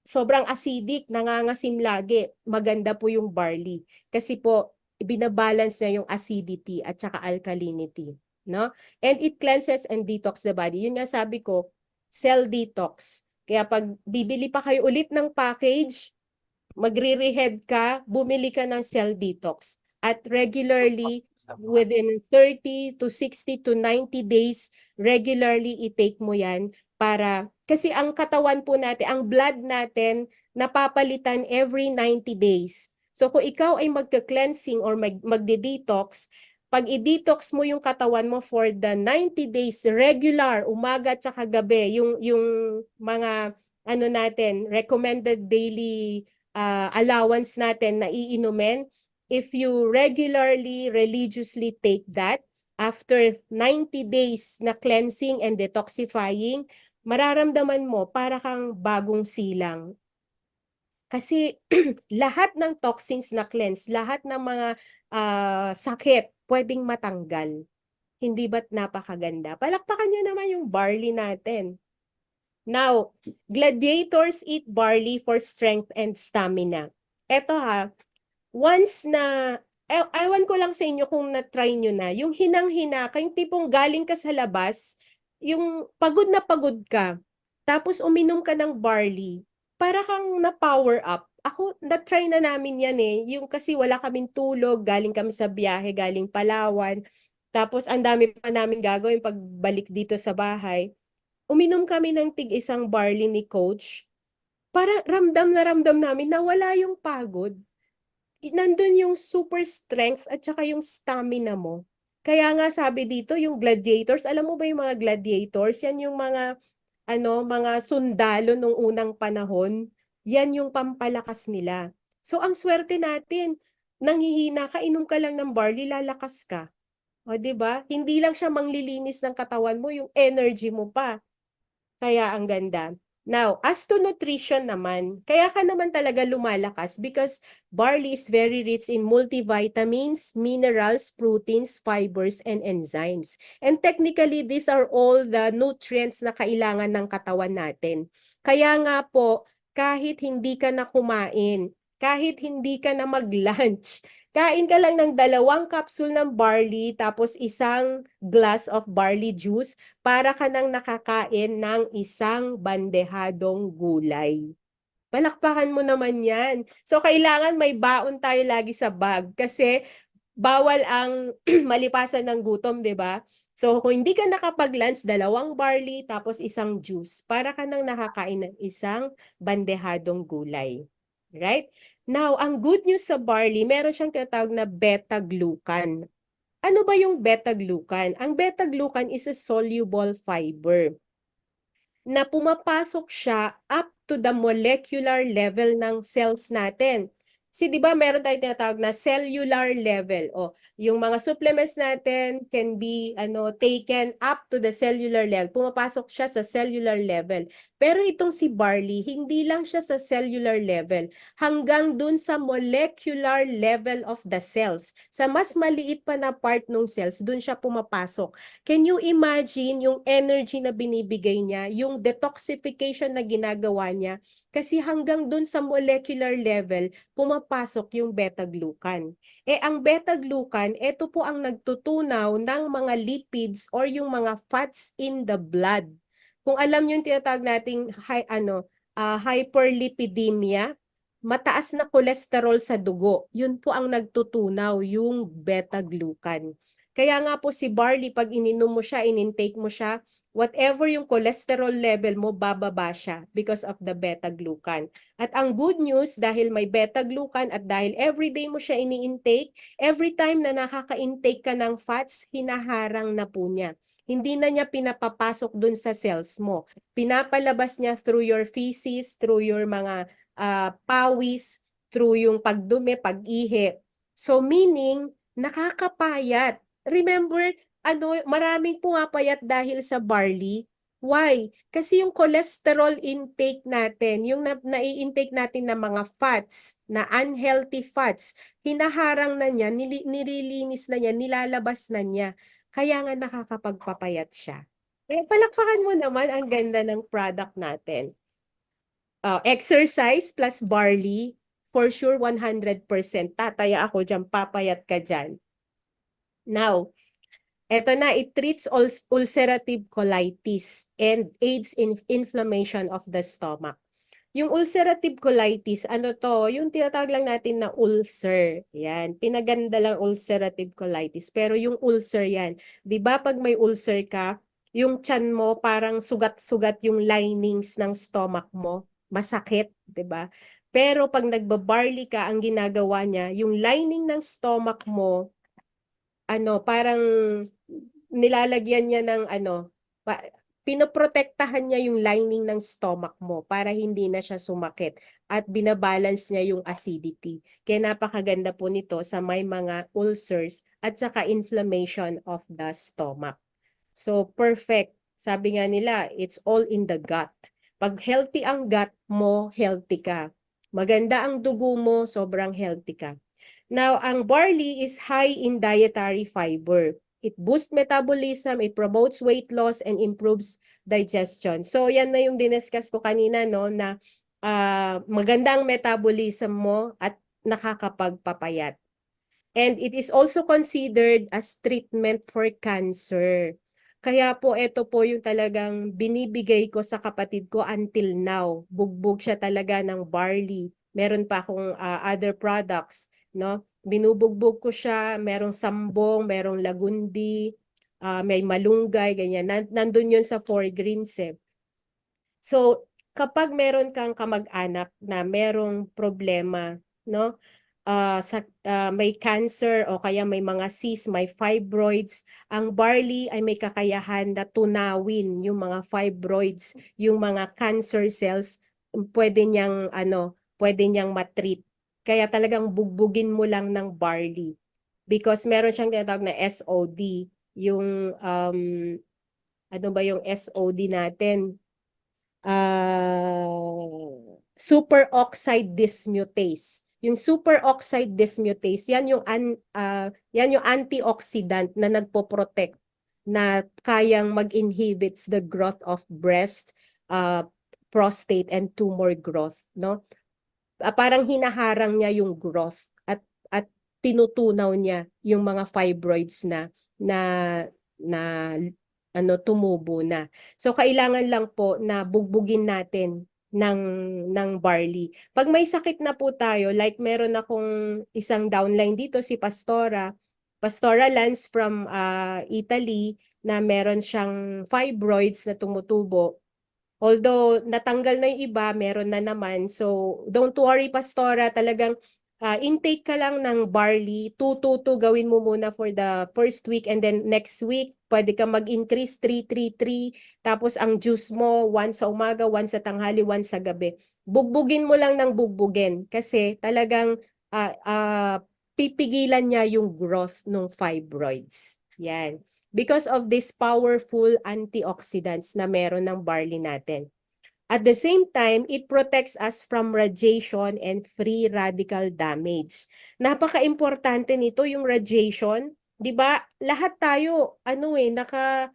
sobrang acidic, nangangasim lagi. Maganda po yung barley kasi po binabalance niya yung acidity at saka alkalinity, no? And it cleanses and detox the body. Yun nga sabi ko, cell detox. Kaya pag bibili pa kayo ulit ng package, magre-rehead ka, bumili ka ng cell detox. At regularly, within 30 to 60 to 90 days, regularly i-take mo yan para, kasi ang katawan po natin, ang blood natin, napapalitan every 90 days. So kung ikaw ay magka-cleansing or magde-detox, pag i-detox mo yung katawan mo for the 90 days regular, umaga at saka gabi, yung mga ano natin, recommended daily allowance natin na iinumin, if you regularly, religiously take that, after 90 days na cleansing and detoxifying, mararamdaman mo para kang bagong silang. Kasi lahat ng toxins na cleanse, lahat ng mga sakit pwedeng matanggal. Hindi ba't napakaganda? Palakpakan nyo naman yung barley natin. Now, gladiators eat barley for strength and stamina. Eto ha, once na, ewan ko lang sa inyo kung na-try nyo na, yung hinang-hina, yung tipong galing ka sa labas, yung pagod na pagod ka, tapos uminom ka ng barley, para kang na-power up. Ako, na-try na namin yan eh, yung kasi wala kaming tulog, galing kami sa biyahe, galing Palawan, tapos ang dami pa namin gagawin pagbalik dito sa bahay. Uminom kami ng tig-isang barley ni Coach, para ramdam na ramdam namin na wala yung pagod, nandun yung super strength at saka yung stamina mo. Kaya nga sabi dito, yung gladiators, alam mo ba yung mga gladiators? Yan yung mga, mga sundalo nung unang panahon. Yan yung pampalakas nila. So, ang swerte natin, nanghihina ka, inom ka lang ng barley, lalakas ka. O, di ba? Hindi lang siya manglilinis ng katawan mo, yung energy mo pa. Kaya ang ganda. Now, as to nutrition naman, kaya ka naman talaga lumalakas because barley is very rich in multivitamins, minerals, proteins, fibers, and enzymes. And technically, these are all the nutrients na kailangan ng katawan natin. Kaya nga po, kahit hindi ka na kumain, kahit hindi ka na mag-lunch, kain ka lang ng 2 capsule ng barley tapos isang glass of barley juice, para ka nang nakakain ng isang bandehadong gulay. Palakpakan mo naman yan. So, kailangan may baon tayo lagi sa bag kasi bawal ang malipasan ng gutom, di ba? So, kung hindi ka nakapag-lunch, 2 barley, tapos isang juice, para ka nang nakakain ng isang bandehadong gulay. Right? Now, ang good news sa barley, meron siyang tinatawag na beta-glucan. Ano ba yung beta-glucan? Ang beta-glucan is a soluble fiber na pumapasok siya up to the molecular level ng cells natin. Kasi di ba meron tayong tinatawag na cellular level. O, yung mga supplements natin can be taken up to the cellular level. Pumapasok siya sa cellular level. Pero itong si barley, hindi lang siya sa cellular level. Hanggang dun sa molecular level of the cells. Sa mas maliit pa na part ng cells, dun siya pumapasok. Can you imagine yung energy na binibigay niya, yung detoxification na ginagawa niya? Kasi hanggang dun sa molecular level, pumapasok yung beta-glucan. Ang beta-glucan, ito po ang nagtutunaw ng mga lipids or yung mga fats in the blood. Kung alam niyo yung tinatawag nating hyperlipidemia, mataas na kolesterol sa dugo, yun po ang nagtutunaw, yung beta-glucan. Kaya nga po si barley, pag ininom mo siya, in-intake mo siya, whatever yung cholesterol level mo, bababa siya because of the beta-glucan. At ang good news, dahil may beta-glucan at dahil everyday mo siya ini-intake, every time na nakaka-intake ka ng fats, hinaharang na po niya. Hindi na niya pinapapasok dun sa cells mo. Pinapalabas niya through your feces, through your mga pawis, through yung pagdumi, pag-ihi. So meaning, nakakapayat. Remember, maraming pumapayat dahil sa barley. Why? Kasi yung cholesterol intake natin, yung nai-intake natin na mga fats, na unhealthy fats, hinaharang na niya, nililinis na niya, nilalabas na niya. Kaya nga nakakapagpapayat siya. Palakpakan mo naman, ang ganda ng product natin. Exercise plus barley, for sure 100%. Tataya ako dyan, papayat ka dyan. Now, eto na, it treats ulcerative colitis and aids in inflammation of the stomach. Yung ulcerative colitis, ano to? Yung tinatawag lang natin na ulcer. Yan, pinaganda lang ulcerative colitis. Pero yung ulcer yan, di ba pag may ulcer ka, yung tiyan mo parang sugat-sugat yung linings ng stomach mo. Masakit, di ba? Pero pag nagba-barley ka, ang ginagawa niya, yung lining ng stomach mo, parang nilalagyan niya ng pinoprotektahan niya yung lining ng stomach mo para hindi na siya sumakit at binabalance niya yung acidity. Kaya napakaganda po nito sa may mga ulcers at saka inflammation of the stomach. So, perfect. Sabi nga nila, it's all in the gut. Pag healthy ang gut mo, healthy ka. Maganda ang dugo mo, sobrang healthy ka. Now, ang barley is high in dietary fiber. It boosts metabolism, it promotes weight loss, and improves digestion. So, yan na yung diniscuss ko kanina, no, na maganda ang metabolism mo at nakakapagpapayat. And it is also considered as treatment for cancer. Kaya po ito po yung talagang binibigay ko sa kapatid ko until now. Bugbog siya talaga ng barley. Meron pa akong other products, no? Binubugbog ko siya, merong sambong, merong lagundi, may malunggay, ganyan. Nandun yun sa 4 greens eh. So, kapag meron kang kamag-anak na merong problema, no? May cancer o kaya may mga cysts, may fibroids, ang barley ay may kakayahan na tunawin yung mga fibroids, yung mga cancer cells, pwede niyang matreat. Kaya talagang bugbugin mo lang ng barley because meron siyang tinatawag na SOD, yung ano ba yung SOD natin? Superoxide dismutase. Yung superoxide dismutase, yan yung antioxidant na nagpo-protect na kayang mag-inhibits the growth of breast, prostate, and tumor growth, no? Parang hinaharang niya yung growth at tinutunaw niya yung mga fibroids na na tumubo na. So kailangan lang po na bugbugin natin ng barley. Pag may sakit na po tayo, like meron akong isang downline dito si Pastora Lance from Italy na meron siyang fibroids na tumutubo. Although natanggal na yung iba, meron na naman. So don't worry Pastora, talagang intake ka lang ng barley. 2-2-2 gawin mo muna for the first week and then next week pwede ka mag-increase 3-3-3. Tapos ang juice mo, 1 sa umaga, 1 sa tanghali, 1 sa gabi. Bugbugin mo lang ng bugbugin kasi talagang pipigilan niya yung growth ng fibroids. Yan. Because of this powerful antioxidants na meron ng barley natin. At the same time, it protects us from radiation and free radical damage. Napaka-importante nito yung radiation, 'di ba? Lahat tayo naka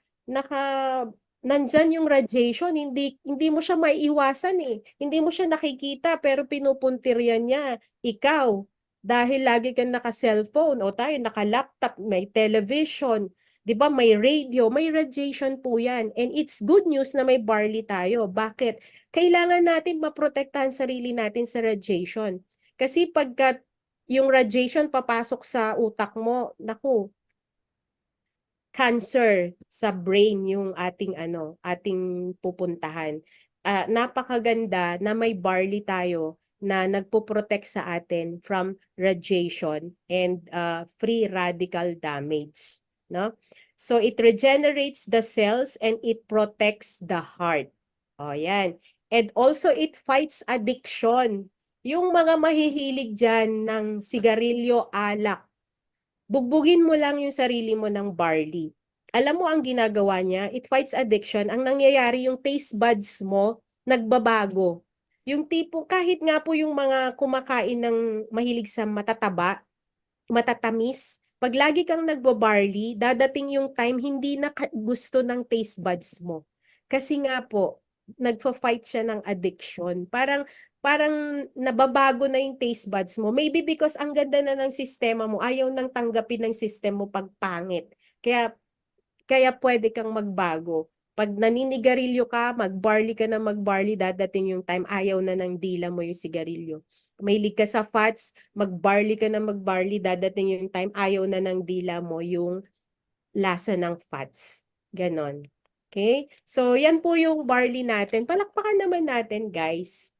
nandyan yung radiation, hindi mo siya maiiwasan eh. Hindi mo siya nakikita pero pinupuntiryan niya ikaw dahil lagi kang naka-cellphone o tayo naka-laptop, may television, 'di ba? May radio, may radiation po 'yan. And it's good news na may barley tayo. Bakit? Kailangan natin maprotektahan sarili natin sa radiation. Kasi pagka yung radiation papasok sa utak mo, naku, cancer sa brain yung ating pupuntahan. Napakaganda na may barley tayo na nagpo-protect sa atin from radiation and free radical damage, no? So it regenerates the cells and it protects the heart. O yan. And also it fights addiction. Yung mga mahihilig dyan ng sigarilyo, alak, bugbugin mo lang yung sarili mo ng barley. Alam mo ang ginagawa niya? It fights addiction. Ang nangyayari, yung taste buds mo, nagbabago. Yung tipo, kahit nga po yung mga kumakain ng mahilig sa matatamis, pag lagi kang nagbabarley, dadating yung time hindi na gusto ng taste buds mo. Kasi nga po, nagfa-fight siya ng addiction. Parang nababago na yung taste buds mo. Maybe because ang ganda na ng sistema mo, ayaw nang tanggapin ng system mo pag pangit. Kaya pwede kang magbago. Pag naninigarilyo ka, mag-barley ka na mag-barley, dadating yung time, ayaw na ng dila mo yung sigarilyo. Mahilig ka sa fats, mag-barley ka na mag-barley, dadating yung time, ayaw na ng dila mo yung lasa ng fats. Ganon. Okay? So, yan po yung barley natin. Palakpakan naman natin, guys.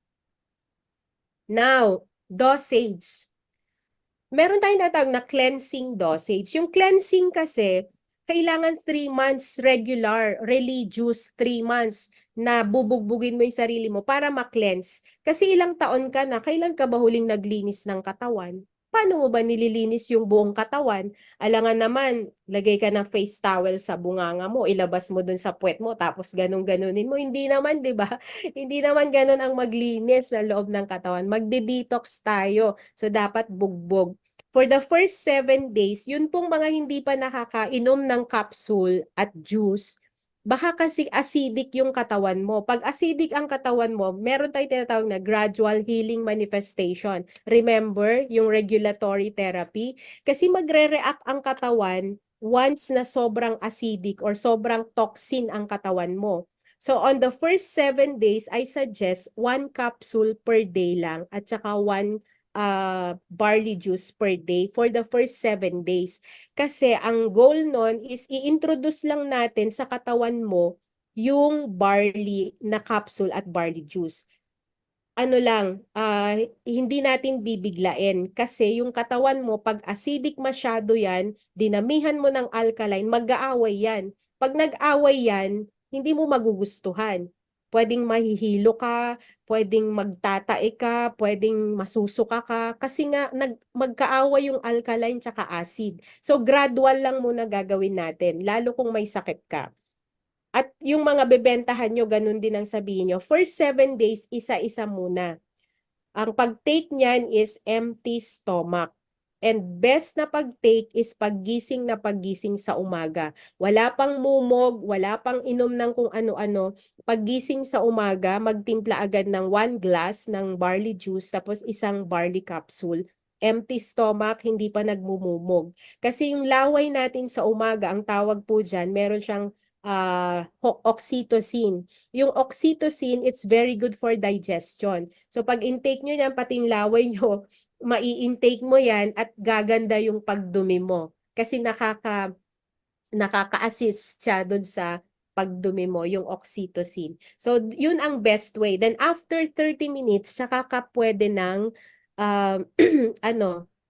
Now, dosage. Meron tayong tinatawag na cleansing dosage. Yung cleansing kasi, kailangan 3 months regular, religious 3 months na bubugbugin mo yung sarili mo para ma-cleanse. Kasi ilang taon ka na, kailan ka ba huling naglinis ng katawan? Paano mo ba nililinis yung buong katawan? Alangan naman, lagay ka ng face towel sa bunganga mo, ilabas mo dun sa puwet mo, tapos ganun-ganunin mo. Hindi naman, di ba? Hindi naman ganun ang maglinis sa loob ng katawan. Magde-detox tayo. So, dapat bugbog. For the first 7 days, yun pong mga hindi pa nakakainom ng capsule at juice, baka kasi acidic yung katawan mo. Pag acidic ang katawan mo, meron tayong tinatawag na gradual healing manifestation. Remember, yung regulatory therapy? Kasi magre-react ang katawan once na sobrang acidic or sobrang toxin ang katawan mo. So on the first 7 days, I suggest 1 capsule per day lang at saka 1 barley juice per day for the first 7 days. Kasi ang goal nun is i-introduce lang natin sa katawan mo yung barley na capsule at barley juice. Ano lang, hindi natin bibiglain kasi yung katawan mo, pag acidic masyado yan, dinamihan mo ng alkaline, mag-aaway yan. Pag nag-away yan, hindi mo magugustuhan. Pwedeng mahihilo ka, pwedeng magtatae ka, pwedeng masusuka ka, kasi nga magkaaway yung alkaline tsaka acid. So gradual lang muna gagawin natin, lalo kung may sakit ka. At yung mga bebentahan nyo, ganun din ang sabihin nyo. First 7 days, isa-isa muna. Ang pag-take niyan is empty stomach. And best na pag-take is paggising na paggising sa umaga. Wala pang mumog, wala pang inom ng kung ano-ano. Paggising sa umaga, magtimpla agad ng 1 glass ng barley juice tapos isang barley capsule. Empty stomach, hindi pa nagmumumog. Kasi yung laway natin sa umaga, ang tawag po dyan, meron siyang oxytocin. Yung oxytocin, it's very good for digestion. So pag intake nyo yan, pati yung laway nyo, mai-intake mo yan at gaganda yung pagdumi mo. Kasi nakaka-assist siya dun sa pagdumi mo, yung oxytocin. So, yun ang best way. Then, after 30 minutes, tsaka ka pwede ng,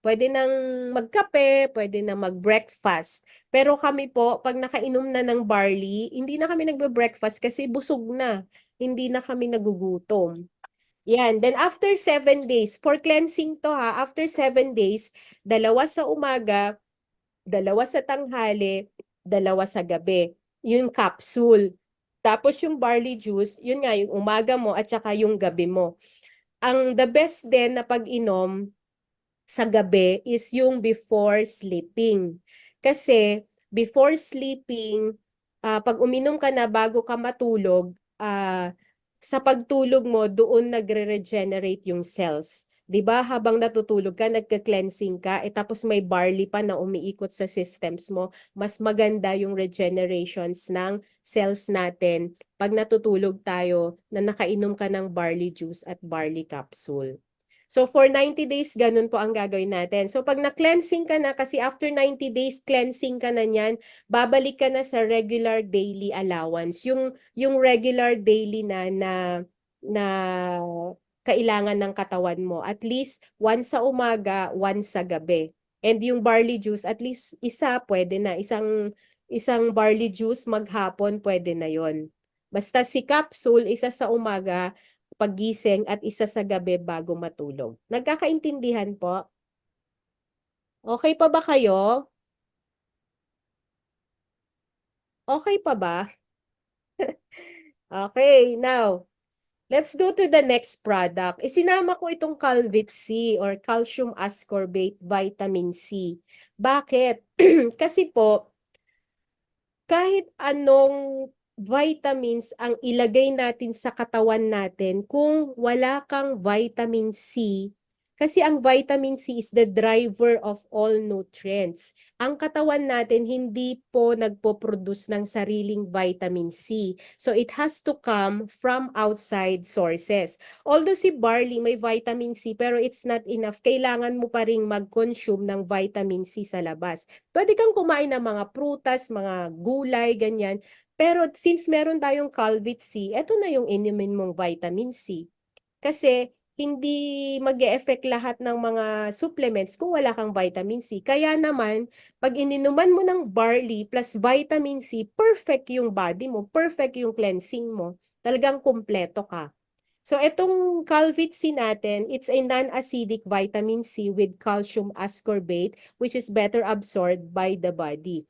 pwede nang magkape, pwede nang mag-breakfast. Pero kami po, pag nakainom na ng barley, hindi na kami nagbe-breakfast kasi busog na. Hindi na kami nagugutom. Yan. Then after 7 days, for cleansing to ha, after 7 days, 2 sa umaga, 2 sa tanghali, 2 sa gabi. Yung capsule. Tapos yung barley juice, yun nga, yung umaga mo at saka yung gabi mo. Ang the best din na pag-inom sa gabi is yung before sleeping. Kasi before sleeping, pag uminom ka na bago ka matulog, sa pagtulog mo, doon nagre-regenerate yung cells. 'Di ba? Habang natutulog ka, nagka-cleansing ka, tapos may barley pa na umiikot sa systems mo, mas maganda yung regenerations ng cells natin pag natutulog tayo na nakainom ka ng barley juice at barley capsule. So for 90 days, ganun po ang gagawin natin. So pag na-cleansing ka na, kasi after 90 days, cleansing ka na niyan, babalik ka na sa regular daily allowance. Yung regular daily na kailangan ng katawan mo. At least once sa umaga, once sa gabi. And yung barley juice, at least isa pwede na. Isang barley juice maghapon, pwede na yon. Basta si capsule, isa sa umaga, paggising at isa sa gabi bago matulog. Nagkakaintindihan po? Okay pa ba kayo? Okay pa ba? Okay, now, let's go to the next product. Isinama ko itong Calvit C or calcium ascorbate vitamin C. Bakit? Kasi po, kahit anong vitamins ang ilagay natin sa katawan natin, kung wala kang vitamin C, kasi ang vitamin C is the driver of all nutrients. Ang katawan natin hindi po nagpo-produce ng sariling vitamin C. So it has to come from outside sources. Although si barley may vitamin C, pero it's not enough. Kailangan mo pa ring mag-consume ng vitamin C sa labas. Pwede kang kumain ng mga prutas, mga gulay, ganyan. Pero since meron tayong Calvit C, eto na yung inumin mong vitamin C. Kasi hindi mag-e-effect lahat ng mga supplements kung wala kang vitamin C. Kaya naman, pag ininuman mo ng barley plus vitamin C, perfect yung body mo, perfect yung cleansing mo. Talagang kumpleto ka. So, itong Calvit-C natin, it's a non-acidic vitamin C with calcium ascorbate, which is better absorbed by the body.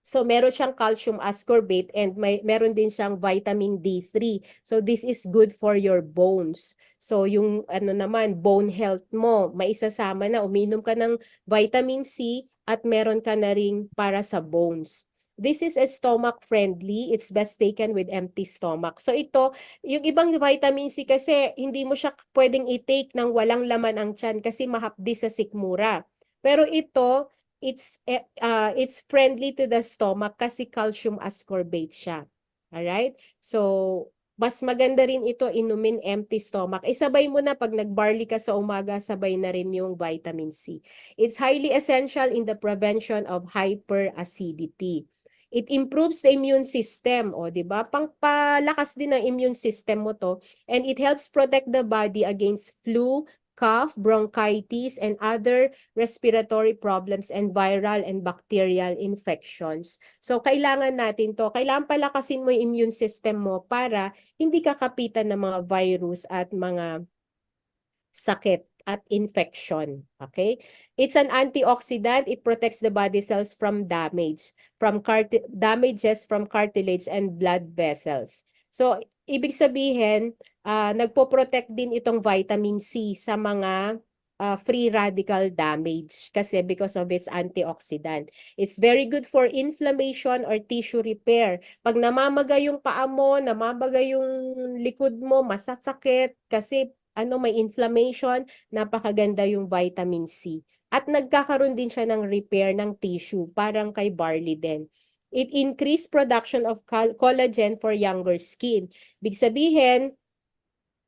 So, meron siyang calcium ascorbate and meron din siyang vitamin D3. So, this is good for your bones. So, yung ano naman, bone health mo, maisasama na, uminom ka ng vitamin C at meron ka na ring para sa bones. This is a stomach friendly. It's best taken with empty stomach. So, ito, yung ibang vitamin C kasi, hindi mo siya pwedeng i-take nang walang laman ang tiyan kasi mahapdi sa sikmura. Pero ito, it's friendly to the stomach kasi calcium ascorbate siya. Alright? So, mas maganda rin ito inumin empty stomach. Sabay mo na pag nagbarley ka sa umaga, sabay na rin yung vitamin C. It's highly essential in the prevention of hyperacidity. It improves the immune system, o di ba? Pangpalakas din ng immune system mo to, and it helps protect the body against flu, cough, bronchitis, and other respiratory problems and viral and bacterial infections. So, kailangan natin to. Kailangan palakasin mo yung immune system mo para hindi ka kapitan ng mga virus at mga sakit at infection. Okay? It's an antioxidant. It protects the body cells from damages from cartilage and blood vessels. So, ibig sabihin, nagpo-protect din itong vitamin C sa mga free radical damage kasi because of its antioxidant. It's very good for inflammation or tissue repair. Pag namamaga yung paa mo, namamaga yung likod mo, masasakit kasi may inflammation, napakaganda yung vitamin C. At nagkakaroon din siya ng repair ng tissue, parang kay barley din. It increased production of collagen for younger skin. Big sabihin,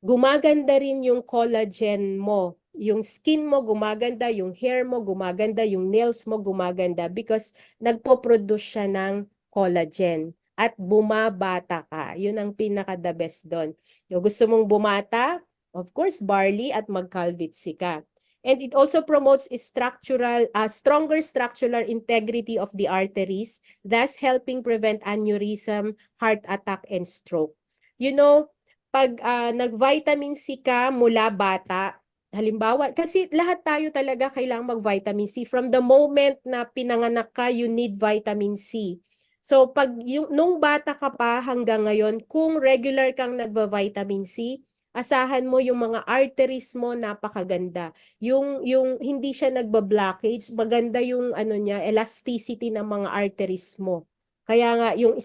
gumaganda rin yung collagen mo. Yung skin mo gumaganda, yung hair mo gumaganda, yung nails mo gumaganda because nagpo-produce siya ng collagen at bumabata ka. Yun ang pinaka-the best doon. Yung gusto mong bumata, of course, barley at mag-Calvit-C ka. And it also promotes stronger structural integrity of the arteries, thus helping prevent aneurysm, heart attack, and stroke. You know, pag nag-vitamin C ka mula bata, halimbawa, kasi lahat tayo talaga kailangang mag-vitamin C. From the moment na pinanganak ka, you need vitamin C. So, nung bata ka pa hanggang ngayon, kung regular kang nagva-vitamin C, asahan mo yung mga arteries mo napakaganda. Yung hindi siya nagba-blockage, maganda yung elasticity ng mga arteries mo. Kaya nga yung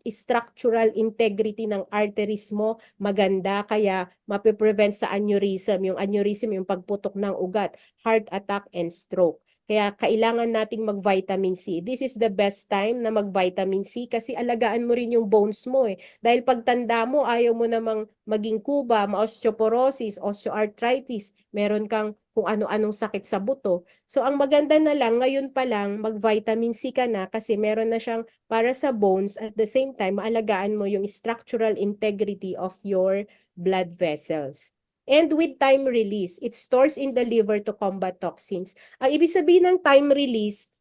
structural integrity ng arteries mo maganda, kaya mapiprevent sa aneurysm. Yung aneurysm, yung pagputok ng ugat, heart attack, and stroke. Kaya kailangan nating mag-vitamin C. This is the best time na mag-vitamin C kasi alagaan mo rin yung bones mo eh. Dahil pagtanda mo, ayaw mo namang maging kuba, ma-osteoporosis, osteoarthritis, meron kang kung ano-anong sakit sa buto. So, ang maganda na lang, ngayon pa lang, mag-vitamin C ka na kasi meron na siyang para sa bones, at the same time, maalagaan mo yung structural integrity of your blood vessels. And with time release, it stores in the liver to combat toxins. Ang ibig sabihin ng time release,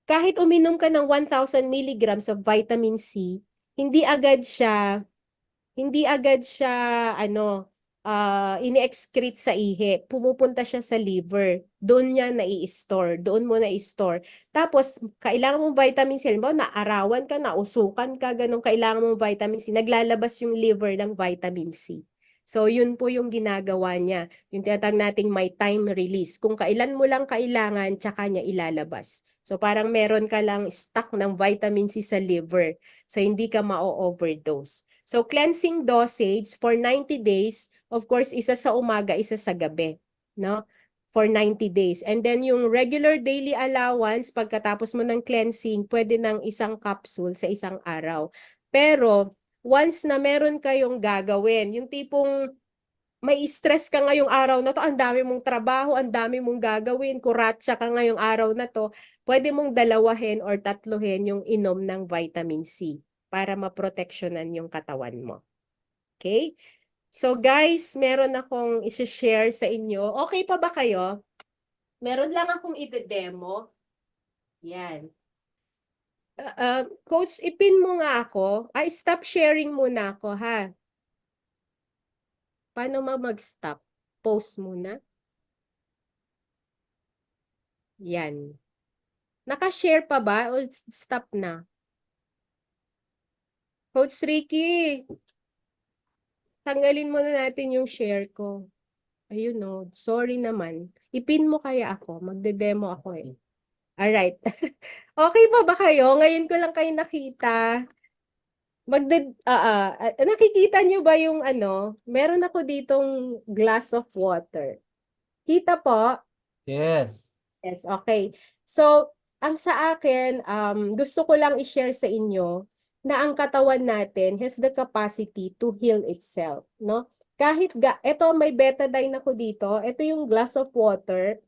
kahit uminom ka ng 1,000 milligrams of vitamin C, hindi agad siya ini-excrete sa ihi. Pumupunta siya sa liver. Doon niya nai-store. Doon mo na-store. Tapos, kailangan mong vitamin C. Halimbawa, naarawan ka, nausukan ka, ganun, kailangan mong vitamin C. Naglalabas yung liver ng vitamin C. So, yun po yung ginagawa niya. Yung tinatawag nating may time release. Kung kailan mo lang kailangan, tsaka niya ilalabas. So, parang meron ka lang stock ng vitamin C sa liver. So, hindi ka ma-overdose. So, cleansing dosage for 90 days, of course, isa sa umaga, isa sa gabi, no? For 90 days. And then yung regular daily allowance, pagkatapos mo ng cleansing, pwede ng isang capsule sa isang araw. Pero, once na meron kayong gagawin, yung tipong may stress ka ngayong araw na to, ang dami mong trabaho, ang dami mong gagawin, kuratsa ka ngayong araw na to, pwede mong dalawahin or tatluhin yung inom ng vitamin C para maproteksyonan yung katawan mo. Okay? So guys, meron akong isi-share sa inyo. Okay pa ba kayo? Meron lang akong ide-demo. Yan. Coach, ipin mo nga ako. Ay, stop sharing muna ako, ha? Paano mag-stop? Post muna. Yan. Naka-share pa ba o stop na? Coach Ricky, tanggalin muna natin yung share ko. Ayun no, sorry naman. Ipin mo kaya ako, magde-demo ako eh. Alright. Okay pa ba kayo? Ngayon ko lang kayo nakita. Nakikita nyo ba yung ano? Meron ako ditong glass of water. Kita po? Yes. Yes, okay. So, ang sa akin, gusto ko lang i-share sa inyo na ang katawan natin has the capacity to heal itself, no? Ito may betadine ako dito, ito yung glass of water.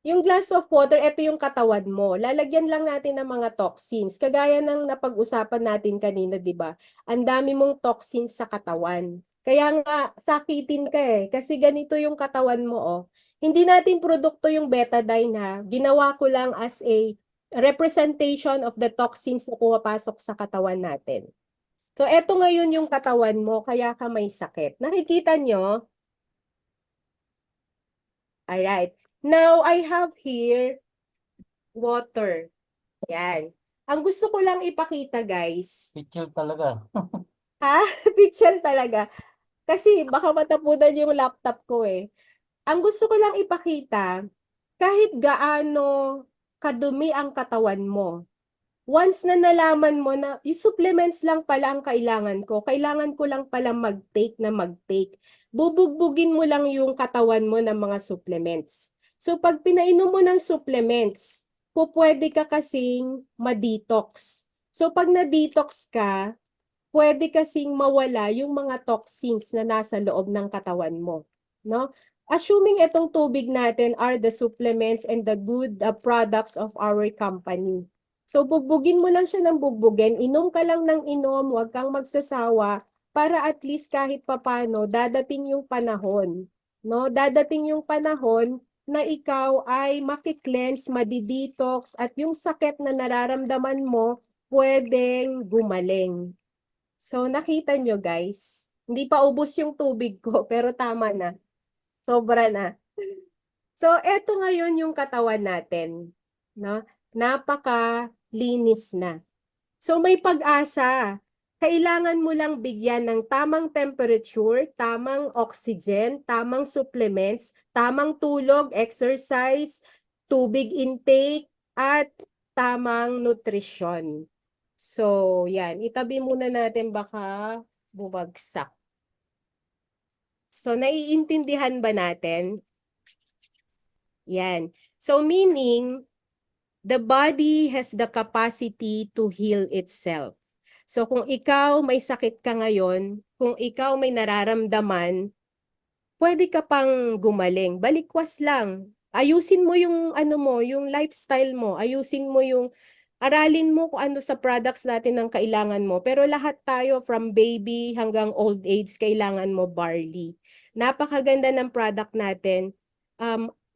Yung glass of water, ito yung katawan mo. Lalagyan lang natin ng mga toxins. Kagaya ng napag-usapan natin kanina, di ba? Ang dami mong toxins sa katawan. Kaya nga, sakitin ka eh. Kasi ganito yung katawan mo, oh. Hindi natin produkto yung betadine, ha. Ginawa ko lang as a representation of the toxins na pumapasok sa katawan natin. So, eto ngayon yung katawan mo, kaya ka may sakit. Nakikita nyo? Alright. Now, I have here water. Yan. Ang gusto ko lang ipakita, guys. Picture talaga. Ha? Picture talaga. Kasi baka matapunan yung laptop ko eh. Ang gusto ko lang ipakita, kahit gaano kadumi ang katawan mo, once na nalaman mo na yung supplements lang pala ang kailangan ko lang pala mag-take. Bubugbugin mo lang yung katawan mo ng mga supplements. So pag pinainom mo ng supplements, pwede ka kasing ma-detox. So pag na-detox ka, pwede kasing mawala yung mga toxins na nasa loob ng katawan mo, no? Assuming itong tubig natin are the supplements and the good products of our company. So bugbugin mo lang siya ng bugbugin, inom ka lang ng inom, huwag kang magsasawa para at least kahit papano dadating yung panahon, no? Dadating yung panahon na ikaw ay maki-cleanse, madi-detox at yung sakit na nararamdaman mo pwedeng gumaling. So, nakita nyo guys, hindi pa ubos yung tubig ko, pero tama na. Sobra na. So, eto ngayon yung katawan natin. No? Napaka-linis na. So, may pag-asa. Kailangan mo lang bigyan ng tamang temperature, tamang oxygen, tamang supplements, tamang tulog, exercise, tubig intake, at tamang nutrition. So, yan. Itabi muna natin baka bumagsak. So, naiintindihan ba natin? Yan. So, meaning, the body has the capacity to heal itself. So, kung ikaw may sakit ka ngayon, kung ikaw may nararamdaman, pwede ka pang gumaling. Balikwas lang. Ayusin mo yung ano mo, yung lifestyle mo. Ayusin mo yung aralin mo kung ano sa products natin ang kailangan mo. Pero lahat tayo from baby hanggang old age, kailangan mo barley. Napakaganda ng product natin.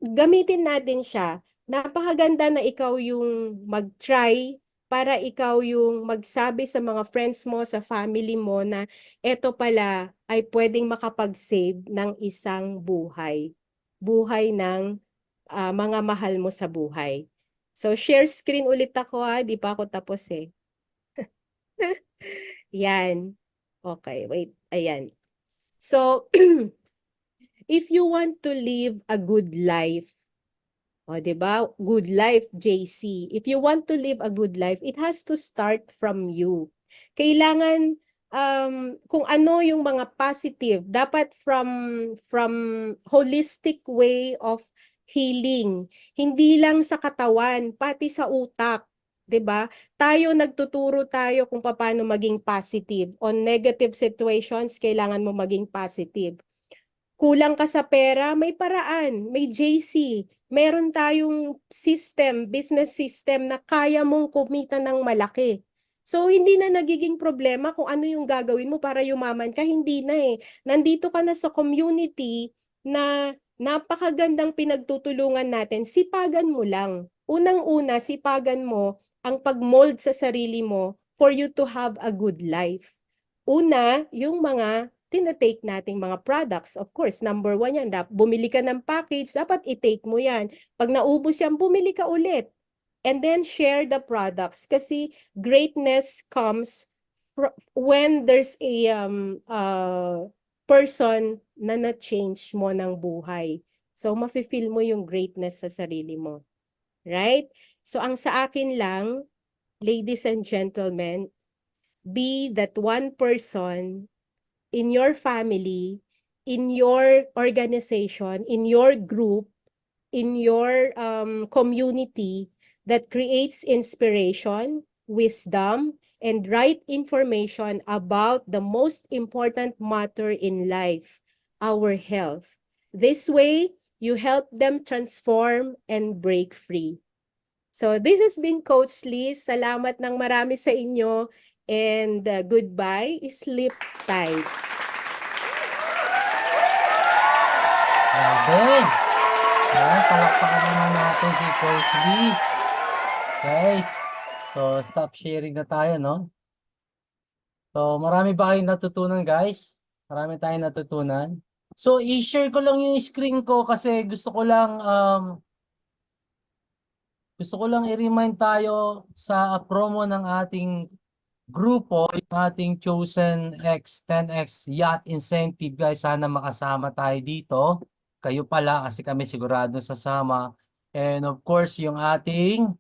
Gamitin natin siya. Napakaganda na ikaw yung mag-try para ikaw yung magsabi sa mga friends mo, sa family mo na eto pala ay pwedeng makapag-save ng isang buhay. Buhay ng mga mahal mo sa buhay. So, share screen ulit ako ha. Di pa ako tapos eh. Yan. Okay, wait. Ayan. So, if you want to live a good life, o, di ba? Good life, JC. If you want to live a good life, it has to start from you. Kailangan kung ano yung mga positive, dapat from holistic way of healing. Hindi lang sa katawan, pati sa utak. 'Di ba? Nagtuturo tayo kung paano maging positive. On negative situations, kailangan mo maging positive. Kulang ka sa pera, may paraan, may JC. Meron tayong system, business system na kaya mong kumita ng malaki. So, hindi na nagiging problema kung ano yung gagawin mo para yumaman ka, hindi na eh. Nandito ka na sa community na napakagandang pinagtutulungan natin, sipagan mo lang. Unang-una, sipagan mo ang pag-mold sa sarili mo for you to have a good life. Una, yung mga tinatake nating mga products. Of course, number one yan. Bumili ka ng package, dapat i-take mo yan. Pag naubos yan, bumili ka ulit. And then share the products. Kasi greatness comes when there's a person na na-change mo ng buhay. So, mafe-feel mo yung greatness sa sarili mo. Right? So, ang sa akin lang, ladies and gentlemen, be that one person in your family, in your organization, in your group, in your community that creates inspiration, wisdom, and right information about the most important matter in life, our health. This way, you help them transform and break free. So this has been Coach Liz. Salamat ng marami sa inyo and goodbye. Sleep tight. Grabe. Ayan, palakpakan naman natin si Coach Liz. Guys, so stop sharing na tayo, no? So marami ba kayong natutunan, guys? Marami tayong natutunan. So i-share ko lang yung screen ko kasi gusto ko lang i-remind tayo sa promo ng ating grupo, yung ating Chosen X 10X Yacht Incentive, guys. Sana makasama tayo dito. Kayo pala kasi kami sigurado sasama. And of course, yung ating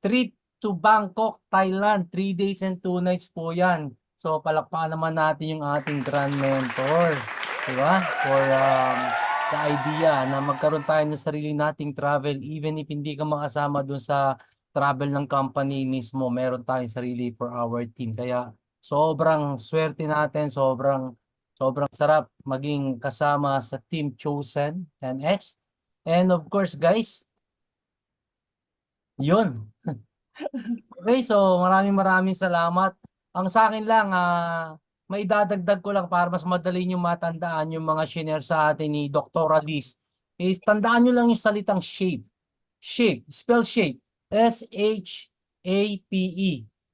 trip to Bangkok, Thailand. 3 days and 2 nights po yan. So palakpakan naman natin yung ating grand mentor. Diba? For the idea na magkaroon tayo ng sarili nating travel even if hindi ka makasama dun sa travel ng company mismo, meron tayong sarili for our team. Kaya sobrang swerte natin, sobrang sarap maging kasama sa Team Chosen 10X. And of course, guys, yun. Okay, so maraming salamat. Ang sa akin lang, may dadagdag ko lang para mas madali nyo matandaan yung mga shinare sa atin ni Dr. Alice. Is tandaan nyo lang yung salitang shape. Shape, spell shape. S-H-A-P-E.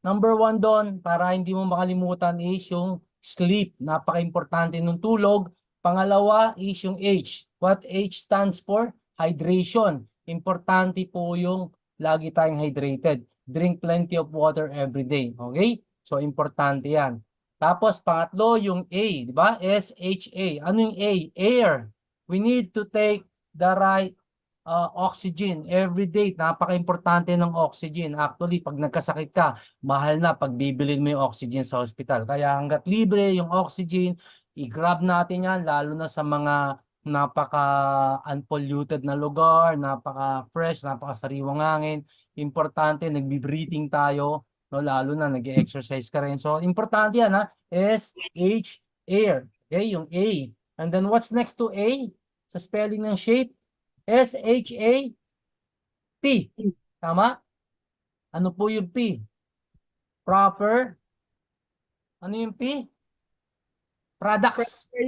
Number one doon, para hindi mo makalimutan is yung sleep. Napaka-importante ng tulog. Pangalawa is yung H. What H stands for? Hydration. Importante po yung lagi tayong hydrated. Drink plenty of water every day. Okay? So, importante yan. Tapos, pangatlo, yung A. Di ba? S-H-A. Ano yung A? Air. We need to take the right oxygen every day. Napaka-importante ng oxygen. Actually, pag nagkasakit ka, mahal na pag bibilin mo yung oxygen sa hospital. Kaya hanggat libre yung oxygen, i-grab natin yan, lalo na sa mga napaka-unpolluted na lugar, napaka-fresh, napaka-sariwang hangin. Importante, nagbi-breathing tayo, no? Lalo na nag-exercise ka rin. So, importante yan, ha? S-H, air. Okay, yung A. And then, what's next to A? Sa spelling ng shape? S-H-A-P. Tama? Ano po yung P? Proper. Ano yung P? Products. Proper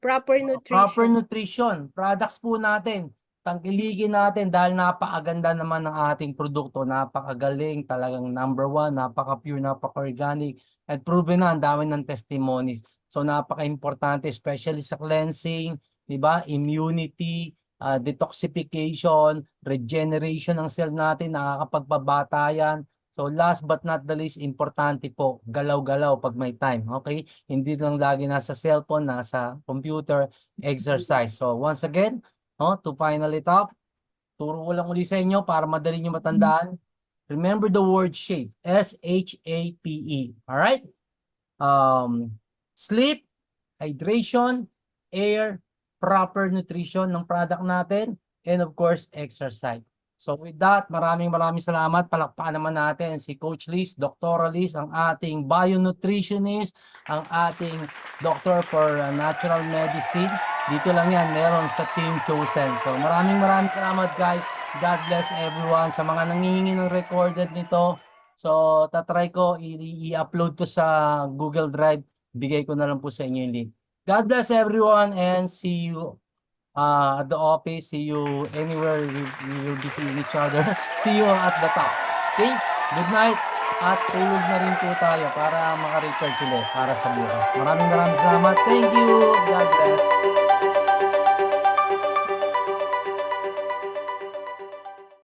Proper nutrition. nutrition. Products po natin. Tangkilikin natin dahil napakaganda naman ng ating produkto. Napakagaling, talagang number one, napaka-pure, napaka-organic. At proven na, ang dami ng testimonies. So napaka-importante, especially sa cleansing, di ba? Immunity, detoxification, regeneration ng cell natin, nakakapagpabata yan. So last but not the least, importante po, galaw-galaw pag may time. Okay? Hindi lang lagi nasa cellphone, nasa computer, exercise. So once again, to final it up, turo ko lang uli sa inyo para madali nyo matandaan. Remember the word shape. S-H-A-P-E. Alright? Sleep, hydration, air, proper nutrition ng product natin, and of course, exercise. So with that, maraming salamat. Palakpakan naman natin si Coach Liz, Dr. Liz, ang ating bionutritionist, ang ating doctor for natural medicine. Dito lang yan, meron sa Team Chosen. So maraming salamat, guys. God bless everyone. Sa mga nangihingi ng recorded nito, So, tatry ko i-upload to sa Google Drive. Bigay ko na lang po sa inyo yung link. God bless everyone and see you at the office. See you anywhere we will be seeing each other. See you at the top. Okay? Good night. At tulog na rin po tayo para maka-recharge ulit para sa bukas. Maraming salamat. Thank you. God bless.